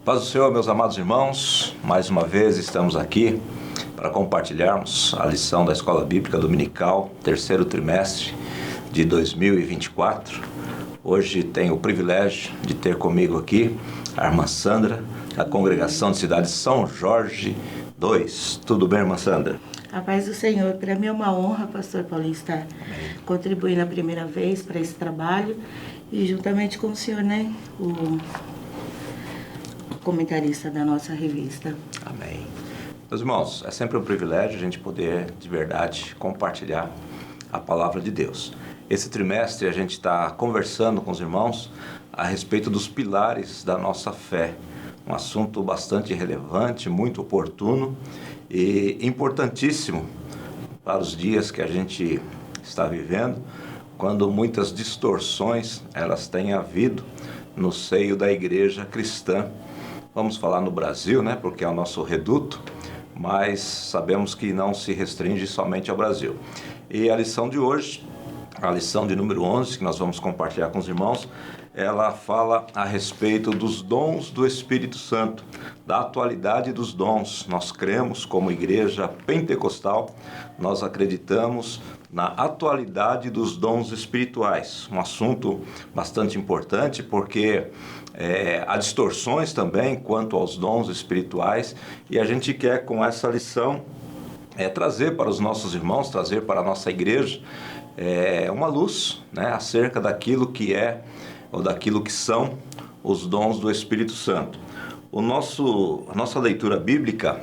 Paz do Senhor, meus amados irmãos, mais uma vez estamos aqui para compartilharmos a lição da Escola Bíblica Dominical, terceiro trimestre de 2024. Hoje tenho o privilégio de ter comigo aqui a irmã Sandra, da Congregação de Cidade de São Jorge II. Tudo bem, irmã Sandra? A paz do Senhor. Para mim é uma honra, pastor Paulinho, estar contribuindo a primeira vez para esse trabalho e juntamente com o senhor, né, o comentarista da nossa revista. Amém. Meus irmãos, é sempre um privilégio a gente poder, de verdade, compartilhar a palavra de Deus. Esse trimestre a gente está conversando com os irmãos a respeito dos pilares da nossa fé. Um assunto bastante relevante, muito oportuno e importantíssimo para os dias que a gente está vivendo, quando muitas distorções elas têm havido no seio da igreja cristã. Vamos falar no Brasil, né, porque é o nosso reduto, mas sabemos que não se restringe somente ao Brasil. E a lição de hoje, a lição de número 11, que nós vamos compartilhar com os irmãos, ela fala a respeito dos dons do Espírito Santo, da atualidade dos dons. Nós cremos, como igreja pentecostal, nós acreditamos na atualidade dos dons espirituais. Um assunto bastante importante, porque há distorções também quanto aos dons espirituais, e a gente quer, com essa lição, trazer para os nossos irmãos, trazer para a nossa igreja uma luz, né, acerca daquilo que é ou daquilo que são os dons do Espírito Santo. A nossa leitura bíblica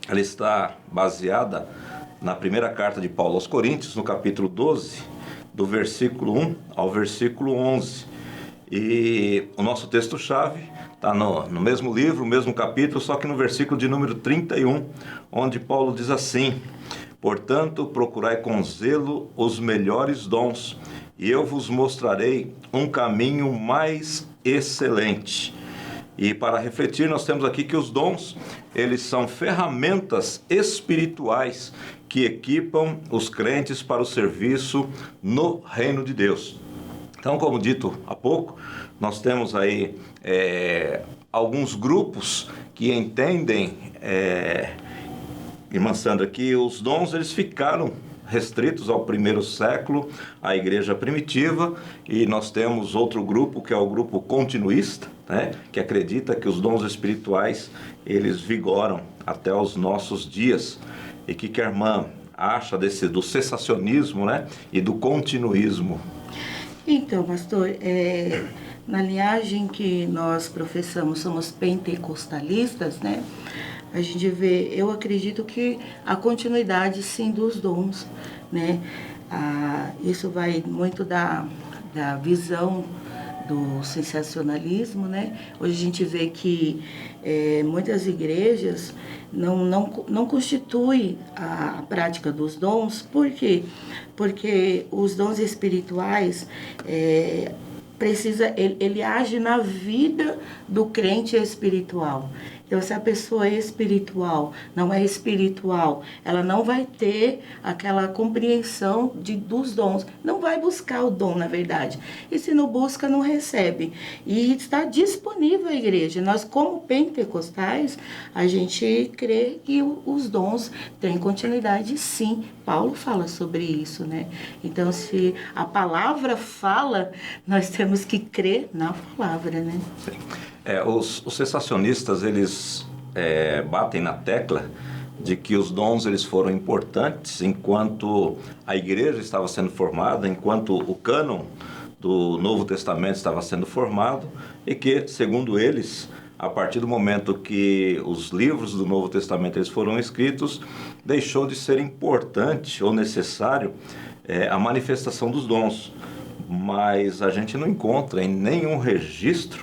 ela está baseada na primeira carta de Paulo aos Coríntios, no capítulo 12, do versículo 1 ao versículo 11. E o nosso texto-chave está no mesmo livro, no mesmo capítulo, só que no versículo de número 31, onde Paulo diz assim: portanto, procurai com zelo os melhores dons, e eu vos mostrarei um caminho mais excelente. E para refletir, nós temos aqui que os dons, eles são ferramentas espirituais que equipam os crentes para o serviço no reino de Deus. Então, como dito há pouco, nós temos aí alguns grupos que entendem, irmã Sandra, que os dons eles ficaram restritos ao primeiro século, à igreja primitiva, e nós temos outro grupo que é o grupo continuista, né, que acredita que os dons espirituais eles vigoram até os nossos dias. E que a irmã acha do cessacionismo, né, e do continuismo? Então, pastor, na linhagem que nós professamos, somos pentecostalistas, né? A gente vê, eu acredito que a continuidade, sim, dos dons, né? Isso vai muito da visão do sensacionalismo, né? Hoje a gente vê que muitas igrejas não constituem a prática dos dons. Por quê? Porque os dons espirituais ele age na vida do crente espiritual. Então, se a pessoa é espiritual, não é espiritual, ela não vai ter aquela compreensão dos dons, não vai buscar o dom, na verdade. E se não busca, não recebe. E está disponível à igreja. Nós, como pentecostais, a gente crê que os dons têm continuidade, sim. Paulo fala sobre isso, né? Então, se a palavra fala, nós temos que crer na palavra, né? Sim. Os cessacionistas, eles batem na tecla de que os dons eles foram importantes enquanto a igreja estava sendo formada, enquanto o cânon do Novo Testamento estava sendo formado, e que, segundo eles, a partir do momento que os livros do Novo Testamento eles foram escritos, deixou de ser importante ou necessário a manifestação dos dons. Mas a gente não encontra em nenhum registro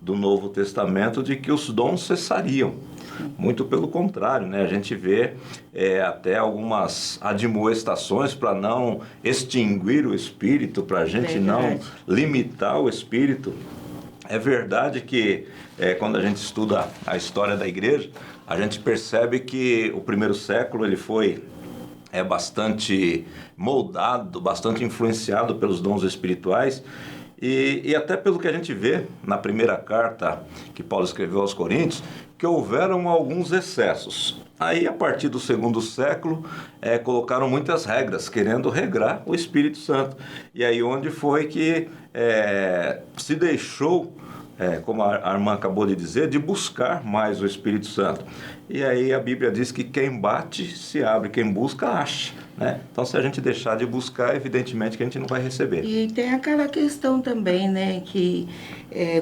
do Novo Testamento de que os dons cessariam. Muito pelo contrário, né? A gente vê até algumas admoestações para não extinguir o Espírito, para a gente não limitar o Espírito. É verdade que quando a gente estuda a história da igreja, a gente percebe que o primeiro século ele foi bastante moldado, bastante influenciado pelos dons espirituais, E até pelo que a gente vê na primeira carta que Paulo escreveu aos Coríntios, que houveram alguns excessos. Aí, a partir do segundo século, colocaram muitas regras, querendo regrar o Espírito Santo. E aí onde foi que se deixou, como a irmã acabou de dizer, de buscar mais o Espírito Santo. E aí a Bíblia diz que quem bate se abre, quem busca acha, né? Então, se a gente deixar de buscar, evidentemente que a gente não vai receber. E tem aquela questão também, né, que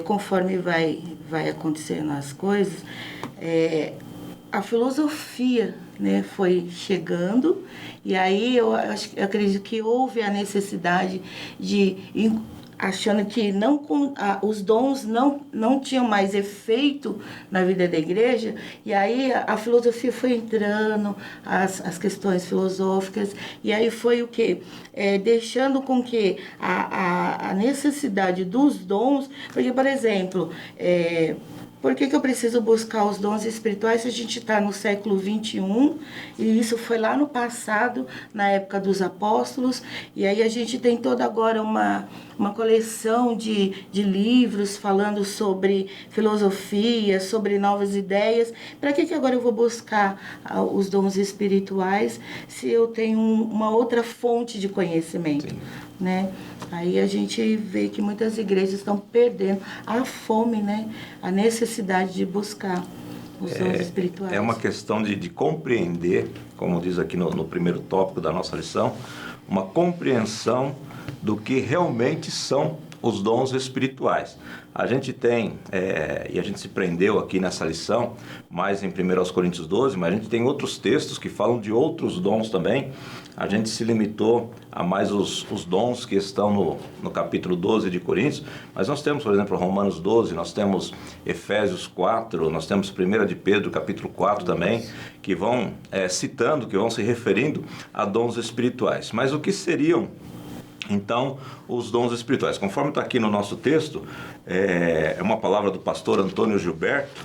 conforme vai acontecendo as coisas, a filosofia, né, foi chegando, e aí eu acredito que houve a necessidade de, achando que os dons não tinham mais efeito na vida da igreja, e aí a filosofia foi entrando, as questões filosóficas, e aí foi o quê? Deixando com que a necessidade dos dons, porque, por exemplo, por que eu preciso buscar os dons espirituais se a gente está no século XXI, e isso foi lá no passado, na época dos apóstolos, e aí a gente tem toda agora uma coleção de livros falando sobre filosofia, sobre novas ideias. Para que agora eu vou buscar os dons espirituais se eu tenho uma outra fonte de conhecimento? Sim. Né? Aí a gente vê que muitas igrejas estão perdendo a fome, né? A necessidade de buscar os dons espirituais. É uma questão de compreender, como diz aqui no primeiro tópico da nossa lição, uma compreensão do que realmente são os dons espirituais. A gente tem, e a gente se prendeu aqui nessa lição, mais em 1 Coríntios 12, mas a gente tem outros textos que falam de outros dons também. A gente se limitou a mais os dons que estão no capítulo 12 de Coríntios, mas nós temos, por exemplo, Romanos 12, nós temos Efésios 4, nós temos 1 de Pedro, capítulo 4 também, que vão citando, que vão se referindo a dons espirituais. Mas o que seriam, então, os dons espirituais? Conforme está aqui no nosso texto, é uma palavra do pastor Antônio Gilberto,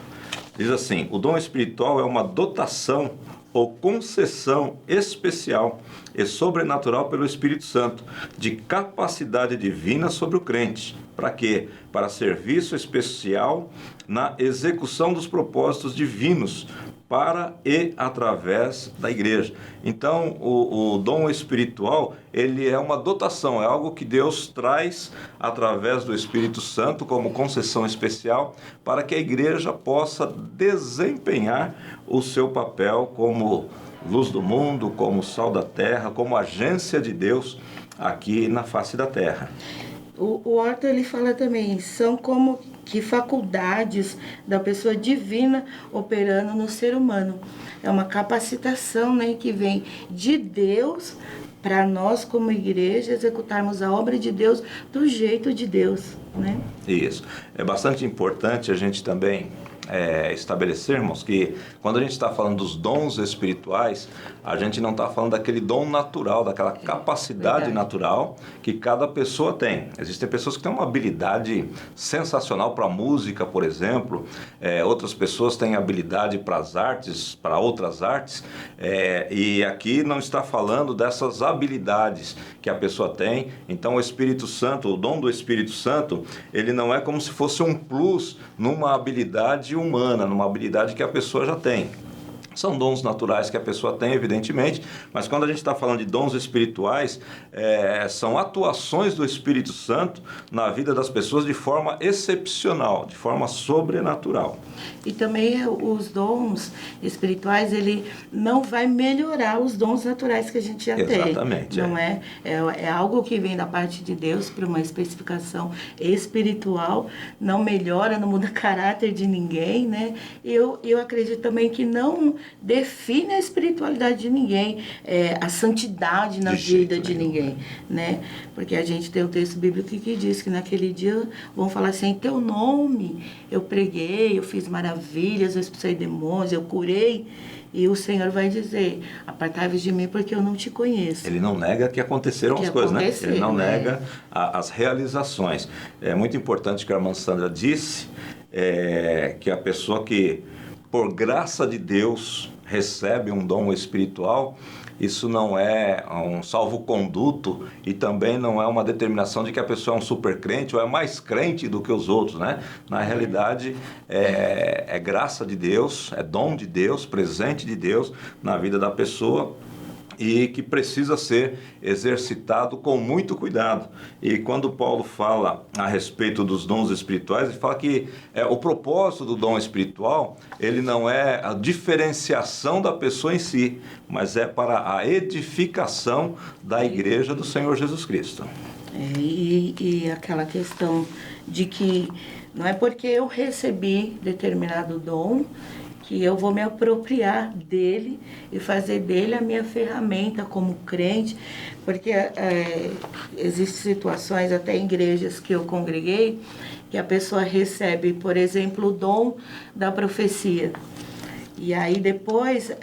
diz assim: o dom espiritual é uma dotação ou concessão especial e sobrenatural pelo Espírito Santo, de capacidade divina sobre o crente. Para quê? Para serviço especial na execução dos propósitos divinos para e através da igreja. Então, o dom espiritual, ele é uma dotação, é algo que Deus traz através do Espírito Santo como concessão especial para que a igreja possa desempenhar o seu papel como luz do mundo, como sal da terra, como agência de Deus aqui na face da terra. O Horton, ele fala também, são como que faculdades da pessoa divina operando no ser humano. É uma capacitação, né, que vem de Deus para nós, como igreja, executarmos a obra de Deus do jeito de Deus, né? Isso. É bastante importante a gente também estabelecermos que quando a gente está falando dos dons espirituais, a gente não está falando daquele dom natural, daquela capacidade natural que cada pessoa tem. Existem pessoas que têm uma habilidade sensacional para música, por exemplo, outras pessoas têm habilidade para as artes, para outras artes, e aqui não está falando dessas habilidades que a pessoa tem. Então o Espírito Santo, o dom do Espírito Santo, ele não é como se fosse um plus numa habilidade humana, numa habilidade que a pessoa já tem. São dons naturais que a pessoa tem, evidentemente, mas quando a gente está falando de dons espirituais, são atuações do Espírito Santo na vida das pessoas de forma excepcional, de forma sobrenatural. E também os dons espirituais, ele não vai melhorar os dons naturais que a gente já tem. Exatamente. Não é algo que vem da parte de Deus para uma especificação espiritual, não melhora, não muda caráter de ninguém, né? Eu acredito também que não define a espiritualidade de ninguém, a santidade na vida de ninguém, né? Porque a gente tem o texto bíblico que diz que naquele dia vão falar assim: em teu nome eu preguei, eu fiz maravilhas, eu expulsei demônios, eu curei. E o Senhor vai dizer: apartai-vos de mim porque eu não te conheço. Ele não nega que aconteceram as coisas, né? Ele não nega as realizações. É muito importante que a irmã Sandra disse, que a pessoa que, por graça de Deus, recebe um dom espiritual, isso não é um salvo-conduto e também não é uma determinação de que a pessoa é um super crente ou é mais crente do que os outros, né? Na realidade, é graça de Deus, é dom de Deus, presente de Deus na vida da pessoa, e que precisa ser exercitado com muito cuidado. E quando Paulo fala a respeito dos dons espirituais, ele fala que o propósito do dom espiritual, ele não é a diferenciação da pessoa em si, mas é para a edificação da igreja do Senhor Jesus Cristo. E aquela questão de que não é porque eu recebi determinado dom que eu vou me apropriar dele e fazer dele a minha ferramenta como crente, porque existem situações, até em igrejas que eu congreguei, que a pessoa recebe, por exemplo, o dom da profecia. E aí depois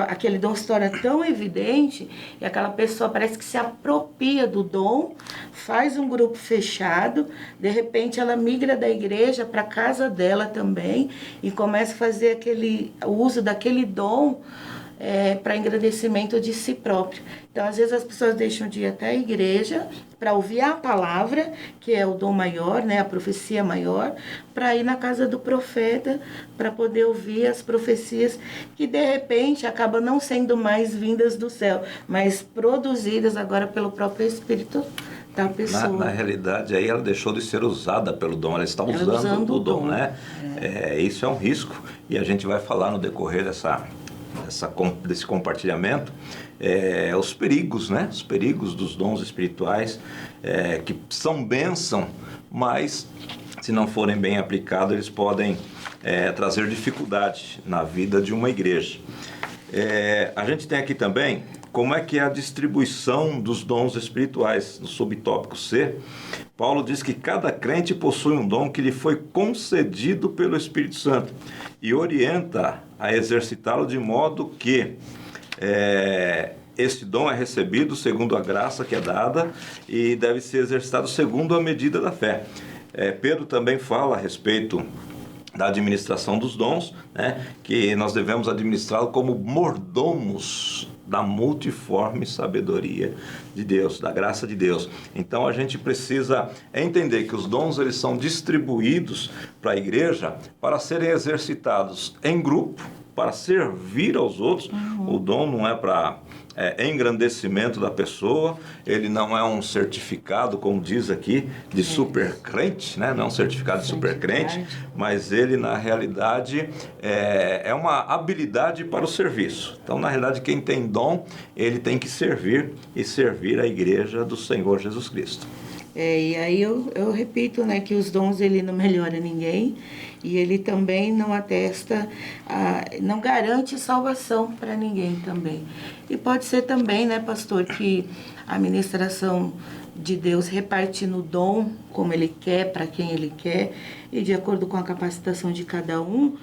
aquele dom se torna tão evidente e aquela pessoa parece que se apropria do dom, faz um grupo fechado, de repente ela migra da igreja para a casa dela também e começa a fazer o uso daquele dom para engrandecimento de si próprio. Então, às vezes as pessoas deixam de ir até a igreja para ouvir a palavra, que é o dom maior, né, a profecia maior, para ir na casa do profeta, para poder ouvir as profecias que, de repente, acabam não sendo mais vindas do céu, mas produzidas agora pelo próprio Espírito da pessoa. Na realidade, aí ela deixou de ser usada pelo dom, ela está usando o dom, né? Isso é um risco, e a gente vai falar no decorrer desse compartilhamento, os perigos, né? Os perigos dos dons espirituais, que são bênção, mas se não forem bem aplicados, eles podem trazer dificuldade na vida de uma igreja. A gente tem aqui também como é que é a distribuição dos dons espirituais. No subtópico C, Paulo diz que cada crente possui um dom que lhe foi concedido pelo Espírito Santo e orienta a exercitá-lo de modo que esse dom é recebido segundo a graça que é dada e deve ser exercitado segundo a medida da fé. Pedro também fala a respeito da administração dos dons, né, que nós devemos administrá-lo como mordomos da multiforme sabedoria de Deus, da graça de Deus. Então a gente precisa entender que os dons eles são distribuídos para a igreja para serem exercitados em grupo, para servir aos outros. O dom não é para engrandecimento da pessoa, ele não é um certificado, como diz aqui, de super crente, né? Não é um certificado de super crente, mas ele na realidade é uma habilidade para o serviço. Então na realidade quem tem dom, ele tem que servir e servir a igreja do Senhor Jesus Cristo. E aí eu repito, né, que os dons ele não melhora ninguém e ele também não atesta, não garante salvação para ninguém também. E pode ser também, né, pastor, que a administração de Deus repartindo o dom como Ele quer, para quem Ele quer, e de acordo com a capacitação de cada um,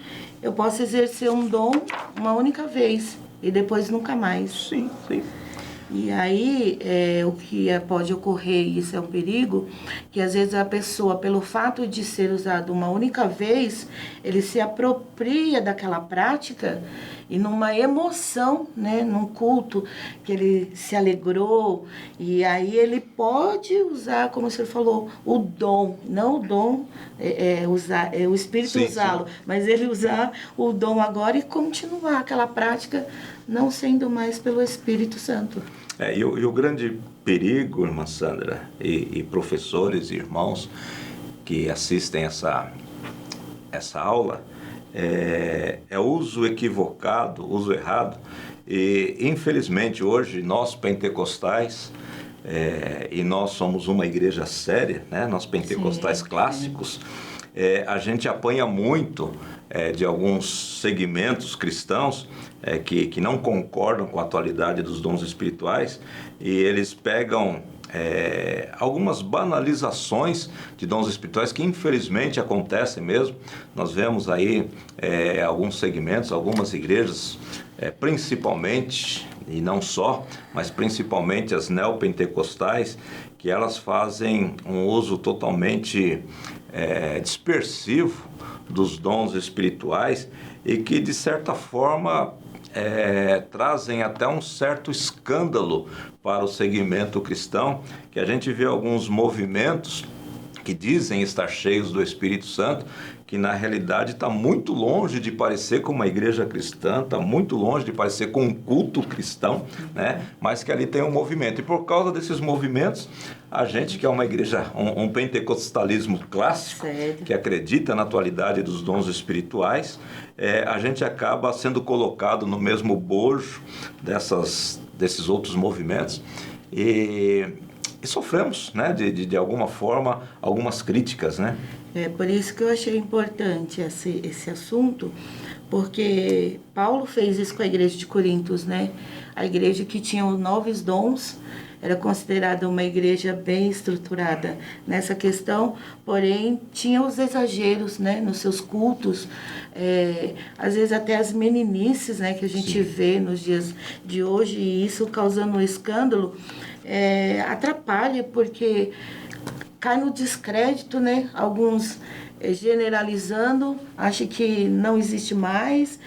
eu posso exercer um dom uma única vez e depois nunca mais. Sim, sim. E aí, o que pode ocorrer, e isso é um perigo, que às vezes a pessoa, pelo fato de ser usado uma única vez, ele se apropria daquela prática e numa emoção, né, num culto que ele se alegrou, e aí ele pode usar, como você falou, o dom, não o dom, o Espírito usá-lo, mas ele usar o dom agora e continuar aquela prática não sendo mais pelo Espírito Santo. E o grande perigo, irmã Sandra, e professores e irmãos que assistem essa aula, é o uso equivocado, uso errado. E infelizmente hoje nós pentecostais, e nós somos uma igreja séria, né? Nós pentecostais clássicos, a gente apanha muito de alguns segmentos cristãos que não concordam com a atualidade dos dons espirituais, e eles pegam algumas banalizações de dons espirituais que infelizmente acontecem mesmo. Nós vemos aí alguns segmentos, algumas igrejas, principalmente, e não só, mas principalmente as neopentecostais, que elas fazem um uso totalmente dispersivo dos dons espirituais e que de certa forma trazem até um certo escândalo para o segmento cristão, que a gente vê alguns movimentos que dizem estar cheios do Espírito Santo, que na realidade está muito longe de parecer com uma igreja cristã, está muito longe de parecer com um culto cristão, né? Mas que ali tem um movimento. E por causa desses movimentos, a gente que é uma igreja, um pentecostalismo clássico, que acredita na atualidade dos dons espirituais, a gente acaba sendo colocado no mesmo bojo desses outros movimentos. E sofremos, né, de alguma forma, algumas críticas, né? É por isso que eu achei importante esse assunto, porque Paulo fez isso com a igreja de Corintos, né? A igreja que tinha os 9 dons era considerada uma igreja bem estruturada nessa questão, porém tinha os exageros, né, nos seus cultos, às vezes até as meninices, né, que a gente vê nos dias de hoje, e isso causando um escândalo, atrapalha, porque cai no descrédito, né? Alguns generalizando, acham que não existe mais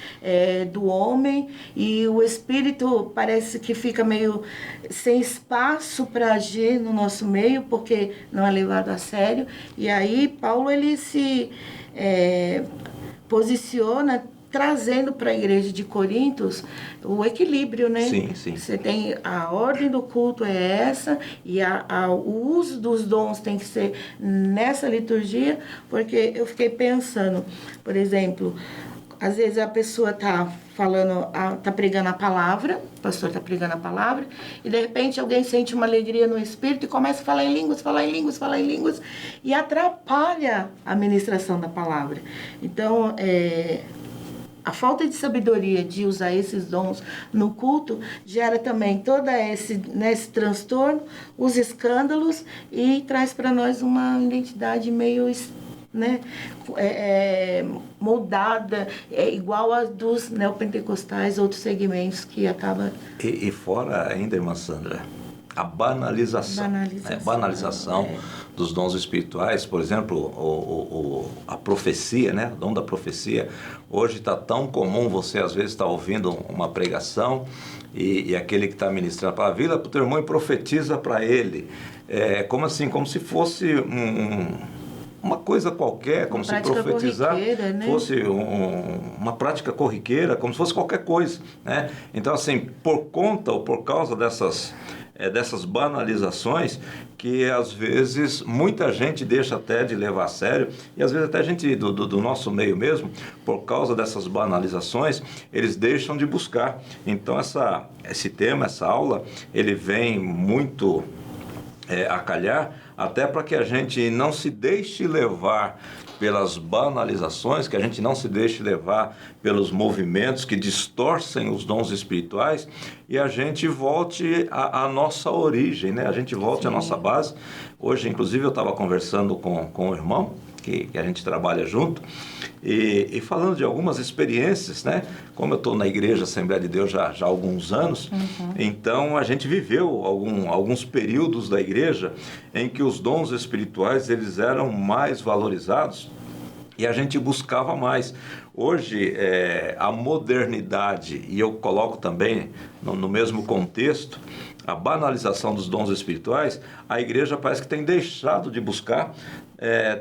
do homem, e o espírito parece que fica meio sem espaço para agir no nosso meio, porque não é levado a sério. E aí Paulo ele se posiciona trazendo para a igreja de Corintos o equilíbrio, né? Sim, sim. Você tem a ordem do culto é essa, e o uso dos dons tem que ser nessa liturgia, porque eu fiquei pensando, por exemplo, às vezes a pessoa está falando, está pregando a palavra, o pastor está pregando a palavra, e de repente alguém sente uma alegria no espírito e começa a falar em línguas, falar em línguas, falar em línguas, e atrapalha a ministração da palavra. Então, a falta de sabedoria de usar esses dons no culto gera também todo esse transtorno, os escândalos, e traz para nós uma identidade meio, né, moldada, igual a dos neopentecostais, outros segmentos que acaba... E fora ainda, irmã Sandra, a banalização dos dons espirituais, por exemplo, a profecia, né? O dom da profecia. Hoje está tão comum, você às vezes está ouvindo uma pregação e aquele que está ministrando a palavra, vira para o teu irmão e profetiza para ele. Como assim? Como se fosse uma coisa qualquer, como se profetizar fosse uma prática corriqueira, como se fosse qualquer coisa, né? Então, assim, por conta ou por causa dessas banalizações, que às vezes muita gente deixa até de levar a sério, e às vezes até gente do nosso meio mesmo, por causa dessas banalizações, eles deixam de buscar. Então esse tema, essa aula, ele vem muito a calhar, até para que a gente não se deixe levar pelas banalizações, que a gente não se deixe levar pelos movimentos que distorcem os dons espirituais, e a gente volte à nossa origem, né? A gente volte à nossa base. Hoje, inclusive, eu estava conversando com o irmão, que a gente trabalha junto, e falando de algumas experiências, né? Como eu estou na Igreja Assembleia de Deus já há alguns anos, então a gente viveu alguns períodos da igreja em que os dons espirituais eles eram mais valorizados e a gente buscava mais. Hoje, a modernidade, e eu coloco também no mesmo contexto, a banalização dos dons espirituais, a igreja parece que tem deixado de buscar,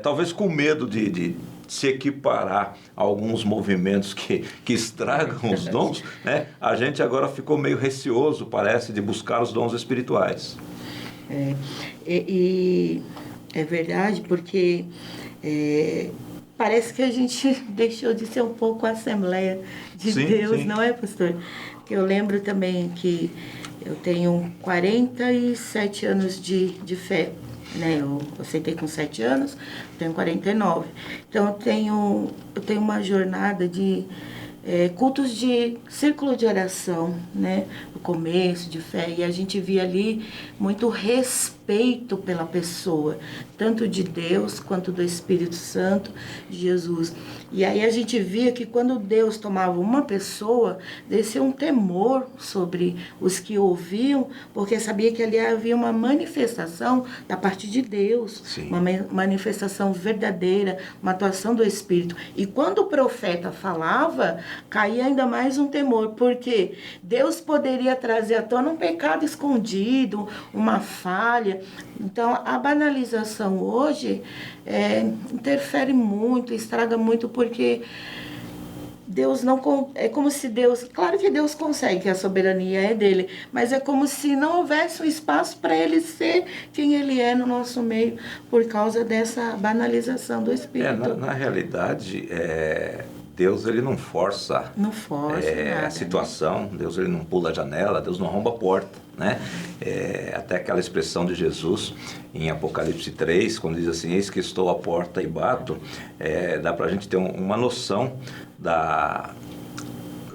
talvez com medo de se equiparar a alguns movimentos que estragam os dons, né? A gente agora ficou meio receoso, parece, de buscar os dons espirituais. E é verdade, porque parece que a gente deixou de ser um pouco a Assembleia de Deus, não é, pastor? Porque eu lembro também que eu tenho 47 anos de fé, né? Eu aceitei com 7 anos, tenho 49. Então eu tenho uma jornada de cultos de círculo de oração, né? No começo, de fé, e a gente via ali muito respeito respeito pela pessoa, tanto de Deus quanto do Espírito Santo, de Jesus. E aí a gente via que quando Deus tomava uma pessoa, descia um temor sobre os que ouviam, porque sabia que ali havia uma manifestação da parte de Deus, Sim. uma manifestação verdadeira, uma atuação do Espírito. E quando o profeta falava, caía ainda mais um temor, porque Deus poderia trazer à tona um pecado escondido, uma falha. Então, a banalização hoje interfere muito, estraga muito, porque Deus não... É como se Deus... Claro que Deus consegue, que a soberania é dele, mas é como se não houvesse um espaço para ele ser quem ele é no nosso meio, por causa dessa banalização do Espírito. Na realidade, Deus ele não força, Não força nada, a situação, né? Deus ele não pula a janela, Deus não arromba a porta, né? Até aquela expressão de Jesus em Apocalipse 3, quando diz assim, eis que estou à porta e bato, dá para a gente ter uma noção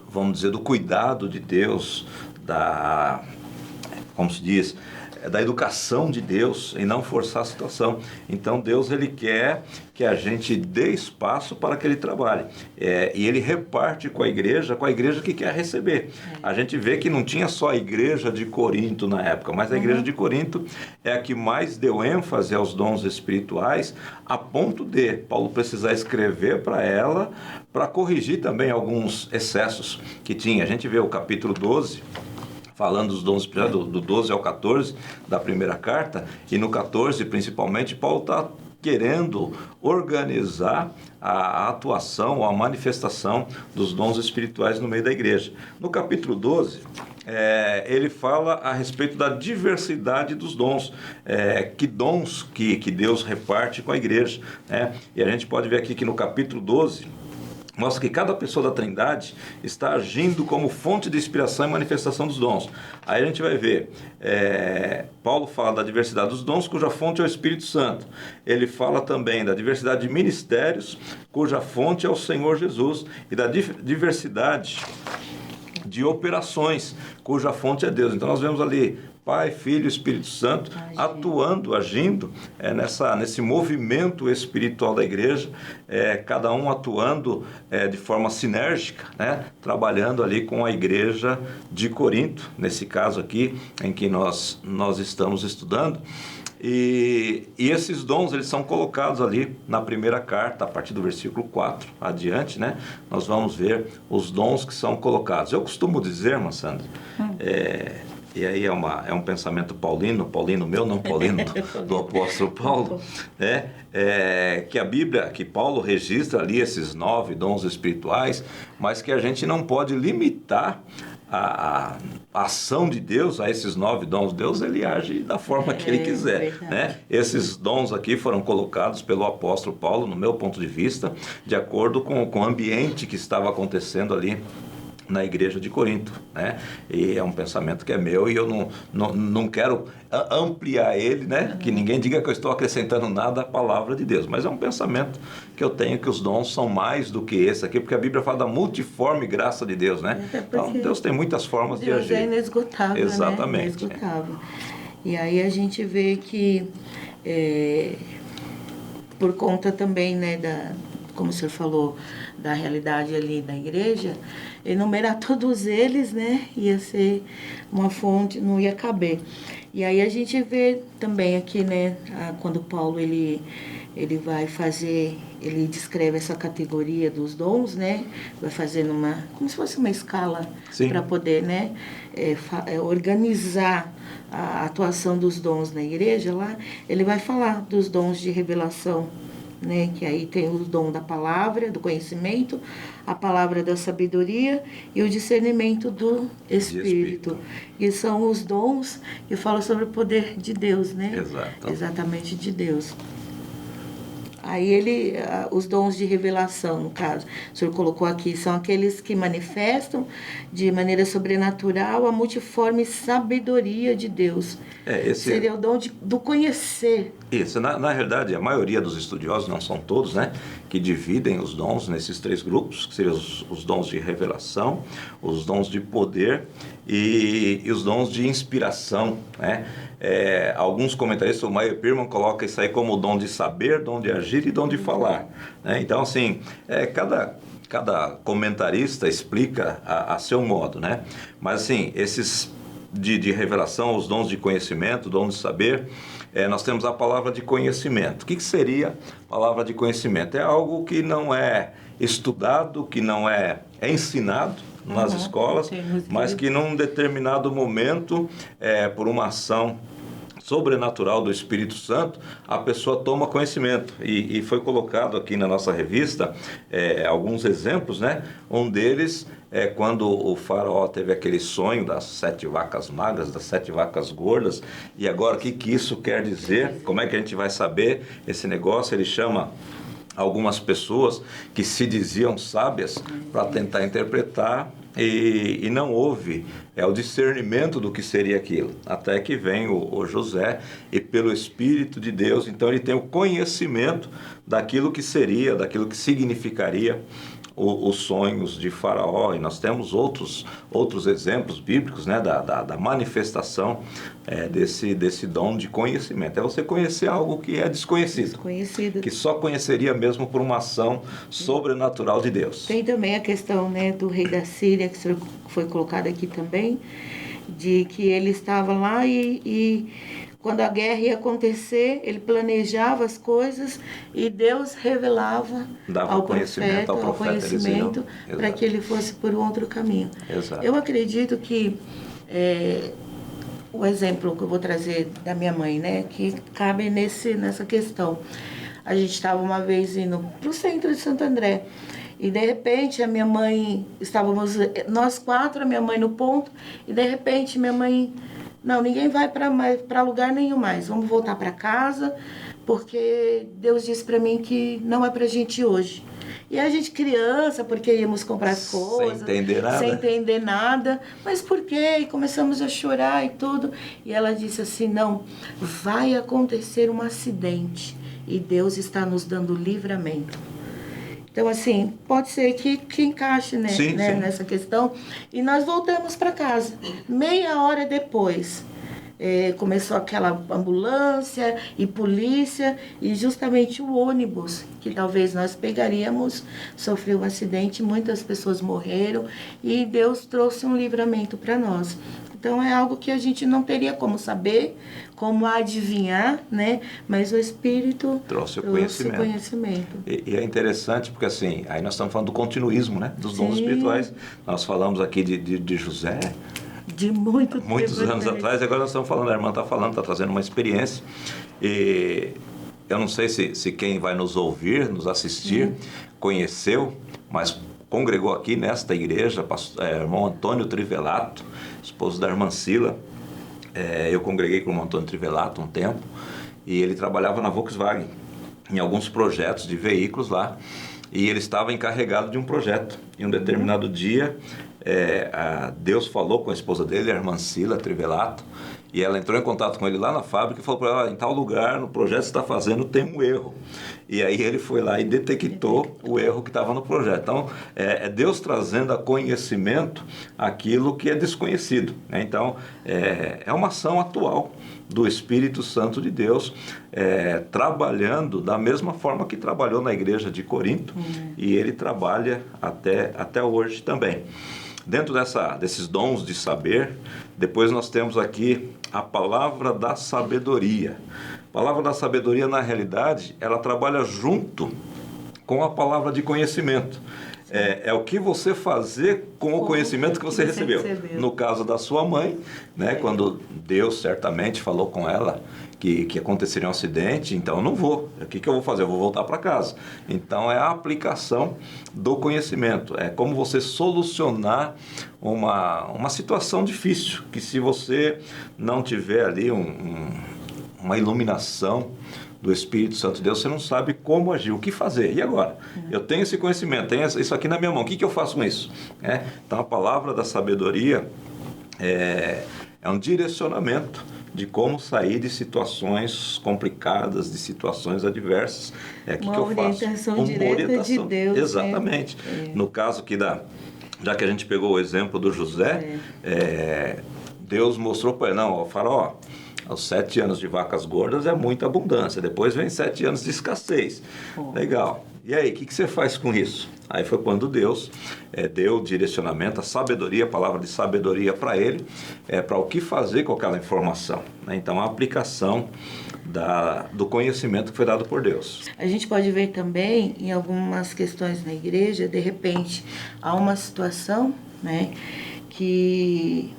vamos dizer, do cuidado de Deus, como se diz, da educação de Deus em não forçar a situação. Então Deus ele quer que a gente dê espaço para que ele trabalhe, e ele reparte com a igreja que quer receber. A gente vê que não tinha só a igreja de Corinto na época, mas a igreja de Corinto é a que mais deu ênfase aos dons espirituais, a ponto de Paulo precisar escrever para ela, para corrigir também alguns excessos que tinha. A gente vê o capítulo 12, falando dos dons espirituais, do 12 ao 14 da primeira carta, e no 14 principalmente, Paulo está querendo organizar a atuação, a manifestação dos dons espirituais no meio da igreja. No capítulo 12, ele fala a respeito da diversidade dos dons, que dons que Deus reparte com a igreja, né? E a gente pode ver aqui que no capítulo 12, mostra que cada pessoa da Trindade está agindo como fonte de inspiração e manifestação dos dons. Aí a gente vai ver, Paulo fala da diversidade dos dons, cuja fonte é o Espírito Santo. Ele fala também da diversidade de ministérios, cuja fonte é o Senhor Jesus, e da diversidade de operações, cuja fonte é Deus. Então nós vemos ali Pai, Filho e Espírito Santo agindo nesse movimento espiritual da igreja, cada um atuando de forma sinérgica, né? Trabalhando ali com a igreja de Corinto, nesse caso aqui em que nós estamos estudando. E esses dons eles são colocados ali na primeira carta, a partir do versículo 4 adiante, né? Nós vamos ver os dons que são colocados. Eu costumo dizer, irmã Sandra, e aí é um pensamento paulino meu, não paulino, do apóstolo Paulo, que a Bíblia, que Paulo registra ali esses 9 dons espirituais, mas que a gente não pode limitar a ação de Deus a esses 9 dons. Deus ele age da forma que ele quiser, né? Esses dons aqui foram colocados pelo apóstolo Paulo, no meu ponto de vista, de acordo com o ambiente que estava acontecendo ali na igreja de Corinto, né? E é um pensamento que é meu e eu não quero ampliar ele, né? Que ninguém diga que eu estou acrescentando nada à palavra de Deus, mas é um pensamento que eu tenho, que os dons são mais do que esse aqui, porque a Bíblia fala da multiforme graça de Deus, né? Então Deus tem muitas formas de agir. Deus é inesgotável, exatamente, né? Inesgotável. E aí a gente vê que por conta também, né, como o senhor falou, da realidade ali da igreja, enumerar todos eles, né, ia ser uma fonte, não ia caber. E aí a gente vê também aqui, né, quando Paulo ele vai fazer, ele descreve essa categoria dos dons, né, vai fazendo como se fosse uma escala para poder, né, organizar a atuação dos dons na igreja lá. Ele vai falar dos dons de revelação, né, que aí tem o dom da palavra, do conhecimento, a palavra da sabedoria e o discernimento do Espírito. E são os dons que falam sobre o poder de Deus, né? Exato. Exatamente, de Deus. Aí os dons de revelação, no caso, o senhor colocou aqui, são aqueles que manifestam de maneira sobrenatural a multiforme sabedoria de Deus. Seria o dom do conhecer. Isso, na realidade, a maioria dos estudiosos, não são todos, né, que dividem os dons nesses 3 grupos, que seriam os dons de revelação, os dons de poder e os dons de inspiração, né? alguns comentaristas, o Meyer Pirman coloca isso aí como o dom de saber, dom de agir e dom de falar, né? Então, assim, cada comentarista explica a seu modo, né? Mas, assim, esses de revelação, os dons de conhecimento, dom de saber, nós temos a palavra de conhecimento. O que seria palavra de conhecimento? É algo que não é estudado, que não é ensinado nas escolas, mas que num determinado momento, por uma ação sobrenatural do Espírito Santo, a pessoa toma conhecimento. E foi colocado aqui na nossa revista alguns exemplos, né? Um deles é quando o faraó teve aquele sonho das 7 vacas magras, das 7 vacas gordas. E agora, o que isso quer dizer? Como é que a gente vai saber esse negócio? Ele chama algumas pessoas que se diziam sábias para tentar interpretar, e não houve o discernimento do que seria aquilo, até que vem o José, e pelo Espírito de Deus, então ele tem o conhecimento daquilo que seria, daquilo que significaria os sonhos de Faraó. E nós temos outros exemplos bíblicos, né, da manifestação desse dom de conhecimento. É você conhecer algo que é desconhecido, que só conheceria mesmo por uma ação sobrenatural de Deus. Tem também a questão, né, do rei da Síria, que foi colocado aqui também, de que ele estava lá e quando a guerra ia acontecer, ele planejava as coisas e Deus revelava ao profeta conhecimento para que ele fosse por um outro caminho. Exato. Eu acredito que o exemplo que eu vou trazer da minha mãe, né, que cabe nessa questão. A gente estava uma vez indo para o centro de Santo André e de repente a minha mãe, estávamos nós 4, a minha mãe no ponto, e de repente minha mãe: não, ninguém vai para lugar nenhum mais. Vamos voltar para casa, porque Deus disse para mim que não é para a gente ir hoje. E a gente criança, porque íamos comprar as coisas. Sem entender nada. Mas por quê? E começamos a chorar e tudo. E ela disse assim: não, vai acontecer um acidente e Deus está nos dando livramento. Então, assim, pode ser que encaixe, né, sim. Nessa questão. E nós voltamos para casa. Meia hora depois, começou aquela ambulância e polícia, e justamente o ônibus que talvez nós pegaríamos sofreu um acidente, muitas pessoas morreram, e Deus trouxe um livramento para nós. Então, é algo que a gente não teria como saber, como adivinhar, né? Mas o Espírito trouxe o conhecimento. E é interessante porque, assim, aí nós estamos falando do continuismo, né? Dos dons espirituais. Nós falamos aqui de José, de muitos anos atrás. Agora nós estamos falando, a irmã está falando, está trazendo uma experiência. E eu não sei se quem vai nos ouvir, nos assistir, conheceu, mas congregou aqui nesta igreja, irmão Antônio Trivelato, esposo da irmã Sila. Eu congreguei com o irmão Antônio Trivelato um tempo, e ele trabalhava na Volkswagen, em alguns projetos de veículos lá, e ele estava encarregado de um projeto. Em um determinado dia, Deus falou com a esposa dele, a irmã Sila Trivelato, e ela entrou em contato com ele lá na fábrica e falou para ela: em tal lugar, no projeto que você está fazendo, tem um erro. E aí ele foi lá e detectou o erro que estava no projeto. Então, é Deus trazendo a conhecimento aquilo que é desconhecido, né? Então, é uma ação atual do Espírito Santo de Deus, trabalhando da mesma forma que trabalhou na igreja de Corinto, e ele trabalha até hoje também. Dentro desses dons de saber, depois nós temos aqui a palavra da sabedoria. A palavra da sabedoria, na realidade, ela trabalha junto com a palavra de conhecimento. É o que você fazer com o conhecimento que você recebeu. No caso da sua mãe, né, quando Deus certamente falou com ela que aconteceria um acidente, então eu não vou. O que eu vou fazer? Eu vou voltar para casa. Então é a aplicação do conhecimento. É como você solucionar uma situação difícil, que se você não tiver ali uma iluminação do Espírito Santo de Deus, você não sabe como agir, o que fazer. E agora? Eu tenho esse conhecimento, tenho isso aqui na minha mão, o que eu faço com isso? Então a palavra da sabedoria é um direcionamento de como sair de situações complicadas, de situações adversas. Uma orientação direta de Deus. Exatamente. No caso aqui já que a gente pegou o exemplo do José, Deus mostrou para ele: não, Faraó, Os 7 anos de vacas gordas é muita abundância. Depois vem 7 anos de escassez. Legal. E aí, o que você faz com isso? Aí foi quando Deus deu o direcionamento, a sabedoria, a palavra de sabedoria para ele, para o que fazer com aquela informação. Né? Então, a aplicação do conhecimento que foi dado por Deus. A gente pode ver também, em algumas questões na igreja, de repente, há uma situação, né, que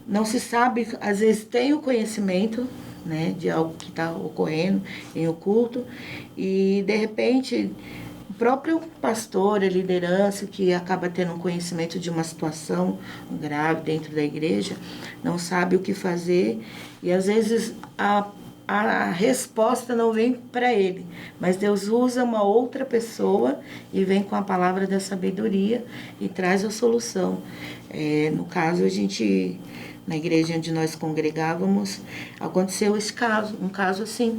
não se sabe, às vezes tem o conhecimento, né, de algo que está ocorrendo em um culto, e de repente o próprio pastor, a liderança, que acaba tendo um conhecimento de uma situação grave dentro da igreja, não sabe o que fazer, e às vezes a resposta não vem para ele, mas Deus usa uma outra pessoa e vem com a palavra da sabedoria e traz a solução. No caso, na igreja onde nós congregávamos, aconteceu esse caso, um caso assim,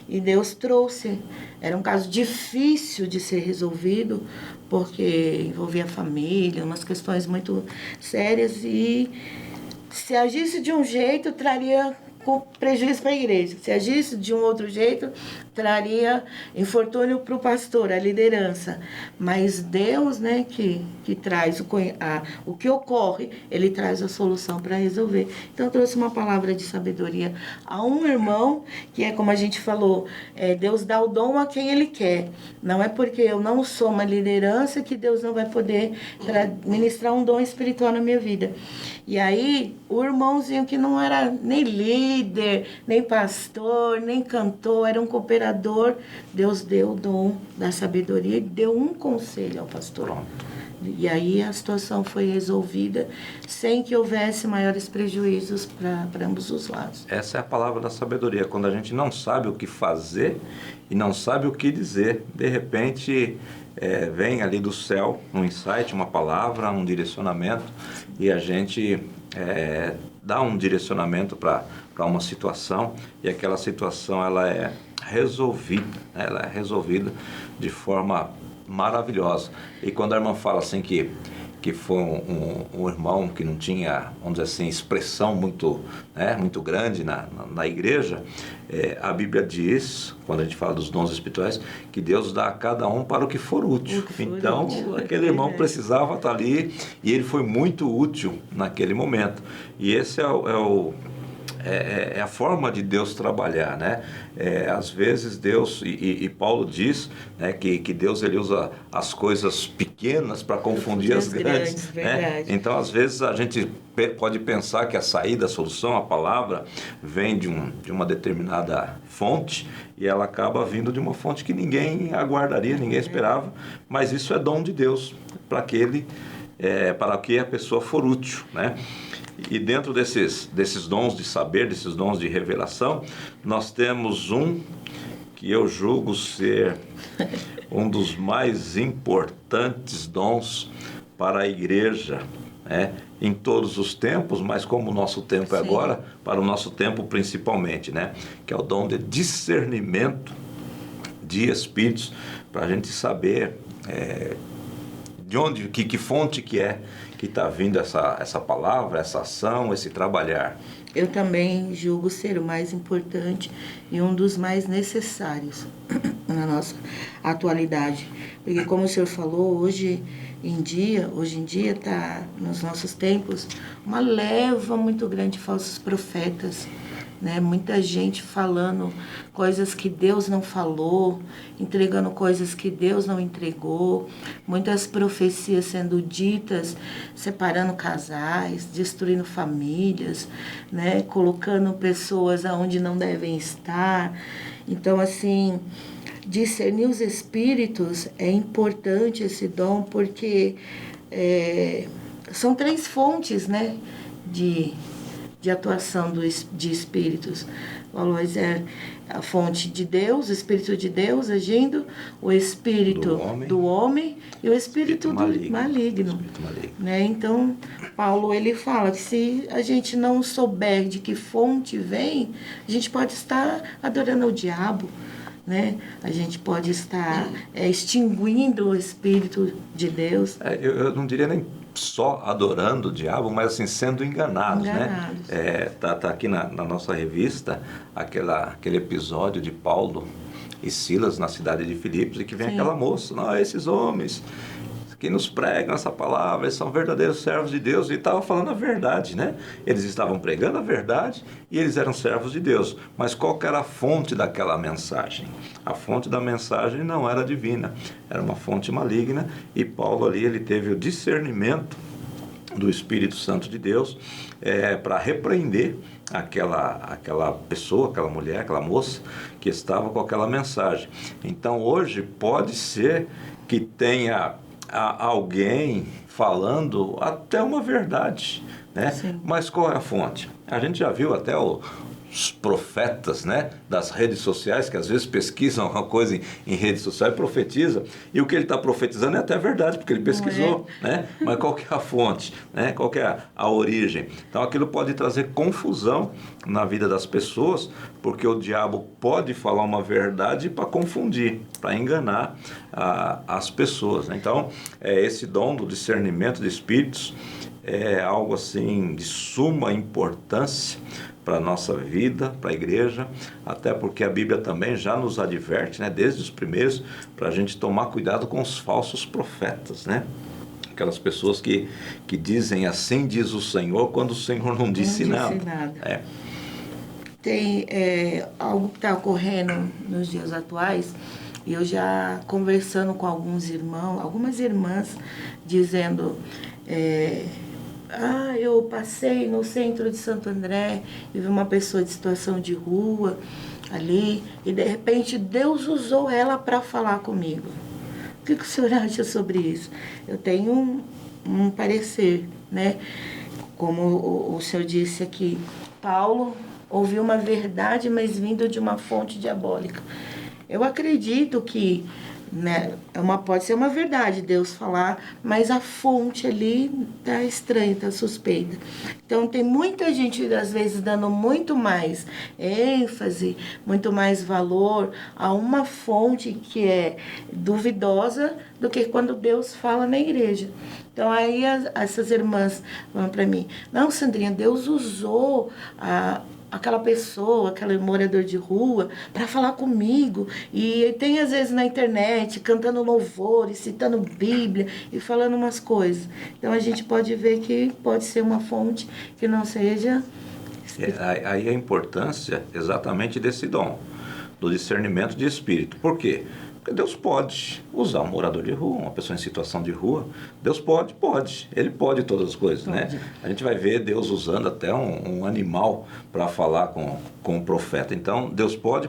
e Deus trouxe. Era um caso difícil de ser resolvido, porque envolvia a família, umas questões muito sérias, e se agisse de um jeito, traria com prejuízo para a igreja. Se agisse de um outro jeito, traria infortúnio para o pastor, a liderança. Mas Deus, né, que traz o que ocorre, Ele traz a solução para resolver. Então, eu trouxe uma palavra de sabedoria a um irmão, que é como a gente falou, Deus dá o dom a quem Ele quer. Não é porque eu não sou uma liderança que Deus não vai poder ministrar um dom espiritual na minha vida. E aí, o irmãozinho que não era nem líder, nem pastor, nem cantor, era um cooperador, Deus deu o dom da sabedoria e deu um conselho ao pastor. Pronto. E aí a situação foi resolvida sem que houvesse maiores prejuízos para ambos os lados. Essa é a palavra da sabedoria. Quando a gente não sabe o que fazer e não sabe o que dizer, de repente vem ali do céu um insight, uma palavra, um direcionamento, e a gente dá um direcionamento para uma situação, e aquela situação ela é resolvida, né? Ela é resolvida de forma maravilhosa. E quando a irmã fala assim que foi um irmão que não tinha, vamos dizer assim, expressão muito grande na igreja, a Bíblia diz, quando a gente fala dos dons espirituais, que Deus dá a cada um para o que for útil. Então, aquele irmão precisava estar ali, e ele foi muito útil naquele momento. E esse é a forma de Deus trabalhar, né? Às vezes Deus, e Paulo diz, né, que Deus ele usa as coisas pequenas para confundir as grandes, né? Então, às vezes a gente pode pensar que a saída, a solução, a palavra vem de uma determinada fonte, e ela acaba vindo de uma fonte que ninguém aguardaria, ninguém esperava, mas isso é dom de Deus para que a pessoa for útil, né? E dentro desses dons de saber, desses dons de revelação, nós temos um que eu julgo ser um dos mais importantes dons para a igreja, né? Em todos os tempos, mas como o nosso tempo é agora, para o nosso tempo principalmente, né? Que é o dom de discernimento de espíritos, para a gente saber de onde, que fonte que está vindo essa palavra, essa ação, esse trabalhar. Eu também julgo ser o mais importante e um dos mais necessários na nossa atualidade. Porque, como o senhor falou, hoje em dia está, nos nossos tempos, uma leva muito grande de falsos profetas, né? Muita gente falando coisas que Deus não falou, entregando coisas que Deus não entregou, muitas profecias sendo ditas, separando casais, destruindo famílias, né? Colocando pessoas aonde não devem estar. Então, assim, discernir os espíritos é importante, esse dom, porque são 3 fontes, né, de atuação de espíritos. O Aloysio é a fonte de Deus, o Espírito de Deus agindo, o Espírito do homem e o Espírito maligno. Né? Então, Paulo ele fala que se a gente não souber de que fonte vem, a gente pode estar adorando ao diabo. né? A gente pode estar extinguindo o Espírito de Deus. Eu não diria nem só adorando o diabo, mas assim, sendo enganados, né? Tá aqui na nossa revista aquele episódio de Paulo e Silas na cidade de Filipos, e que vem aquela moça, não, esses homens que nos pregam essa palavra, eles são verdadeiros servos de Deus, e estava falando a verdade, né? Eles estavam pregando a verdade e eles eram servos de Deus. Mas qual que era a fonte daquela mensagem? A fonte da mensagem não era divina, era uma fonte maligna, e Paulo ali, ele teve o discernimento do Espírito Santo de Deus para repreender aquela pessoa, aquela mulher, aquela moça que estava com aquela mensagem. Então hoje pode ser que tenha alguém falando até uma verdade, né? Mas qual é a fonte? A gente já viu até os profetas, né, das redes sociais, que às vezes pesquisam uma coisa em rede social e profetiza, e o que ele está profetizando é até verdade, porque ele pesquisou, né? Mas qual que é a fonte, né? Qual que é a origem? Então aquilo pode trazer confusão na vida das pessoas, porque o diabo pode falar uma verdade para confundir, para enganar as pessoas, né? Então esse dom do discernimento de espíritos é algo assim de suma importância para a nossa vida, para a igreja, até porque a Bíblia também já nos adverte, né, desde os primeiros, para a gente tomar cuidado com os falsos profetas, né? Aquelas pessoas que dizem assim diz o Senhor, quando o Senhor não disse nada. Tem algo que está ocorrendo nos dias atuais, e eu já conversando com alguns irmãos, algumas irmãs, dizendo... eu passei no centro de Santo André e vi uma pessoa de situação de rua ali, e de repente Deus usou ela para falar comigo. O que o senhor acha sobre isso? Eu tenho um parecer, né? Como o senhor disse aqui, Paulo ouviu uma verdade, mas vindo de uma fonte diabólica. Eu acredito que, né, pode ser uma verdade Deus falar, mas a fonte ali tá estranha, tá suspeita. Então tem muita gente às vezes dando muito mais ênfase, muito mais valor a uma fonte que é duvidosa do que quando Deus fala na igreja. Então aí essas irmãs vão para mim, não, Sandrinha, Deus usou aquela pessoa, aquele morador de rua, para falar comigo. E tem às vezes na internet, cantando louvores, citando Bíblia e falando umas coisas. Então a gente pode ver que pode ser uma fonte que não seja... Aí a importância exatamente desse dom, do discernimento de espírito. Por quê? Porque Deus pode usar um morador de rua, uma pessoa em situação de rua. Deus pode. Ele pode todas as coisas, né? A gente vai ver Deus usando até um animal para falar com o profeta. Então, Deus pode.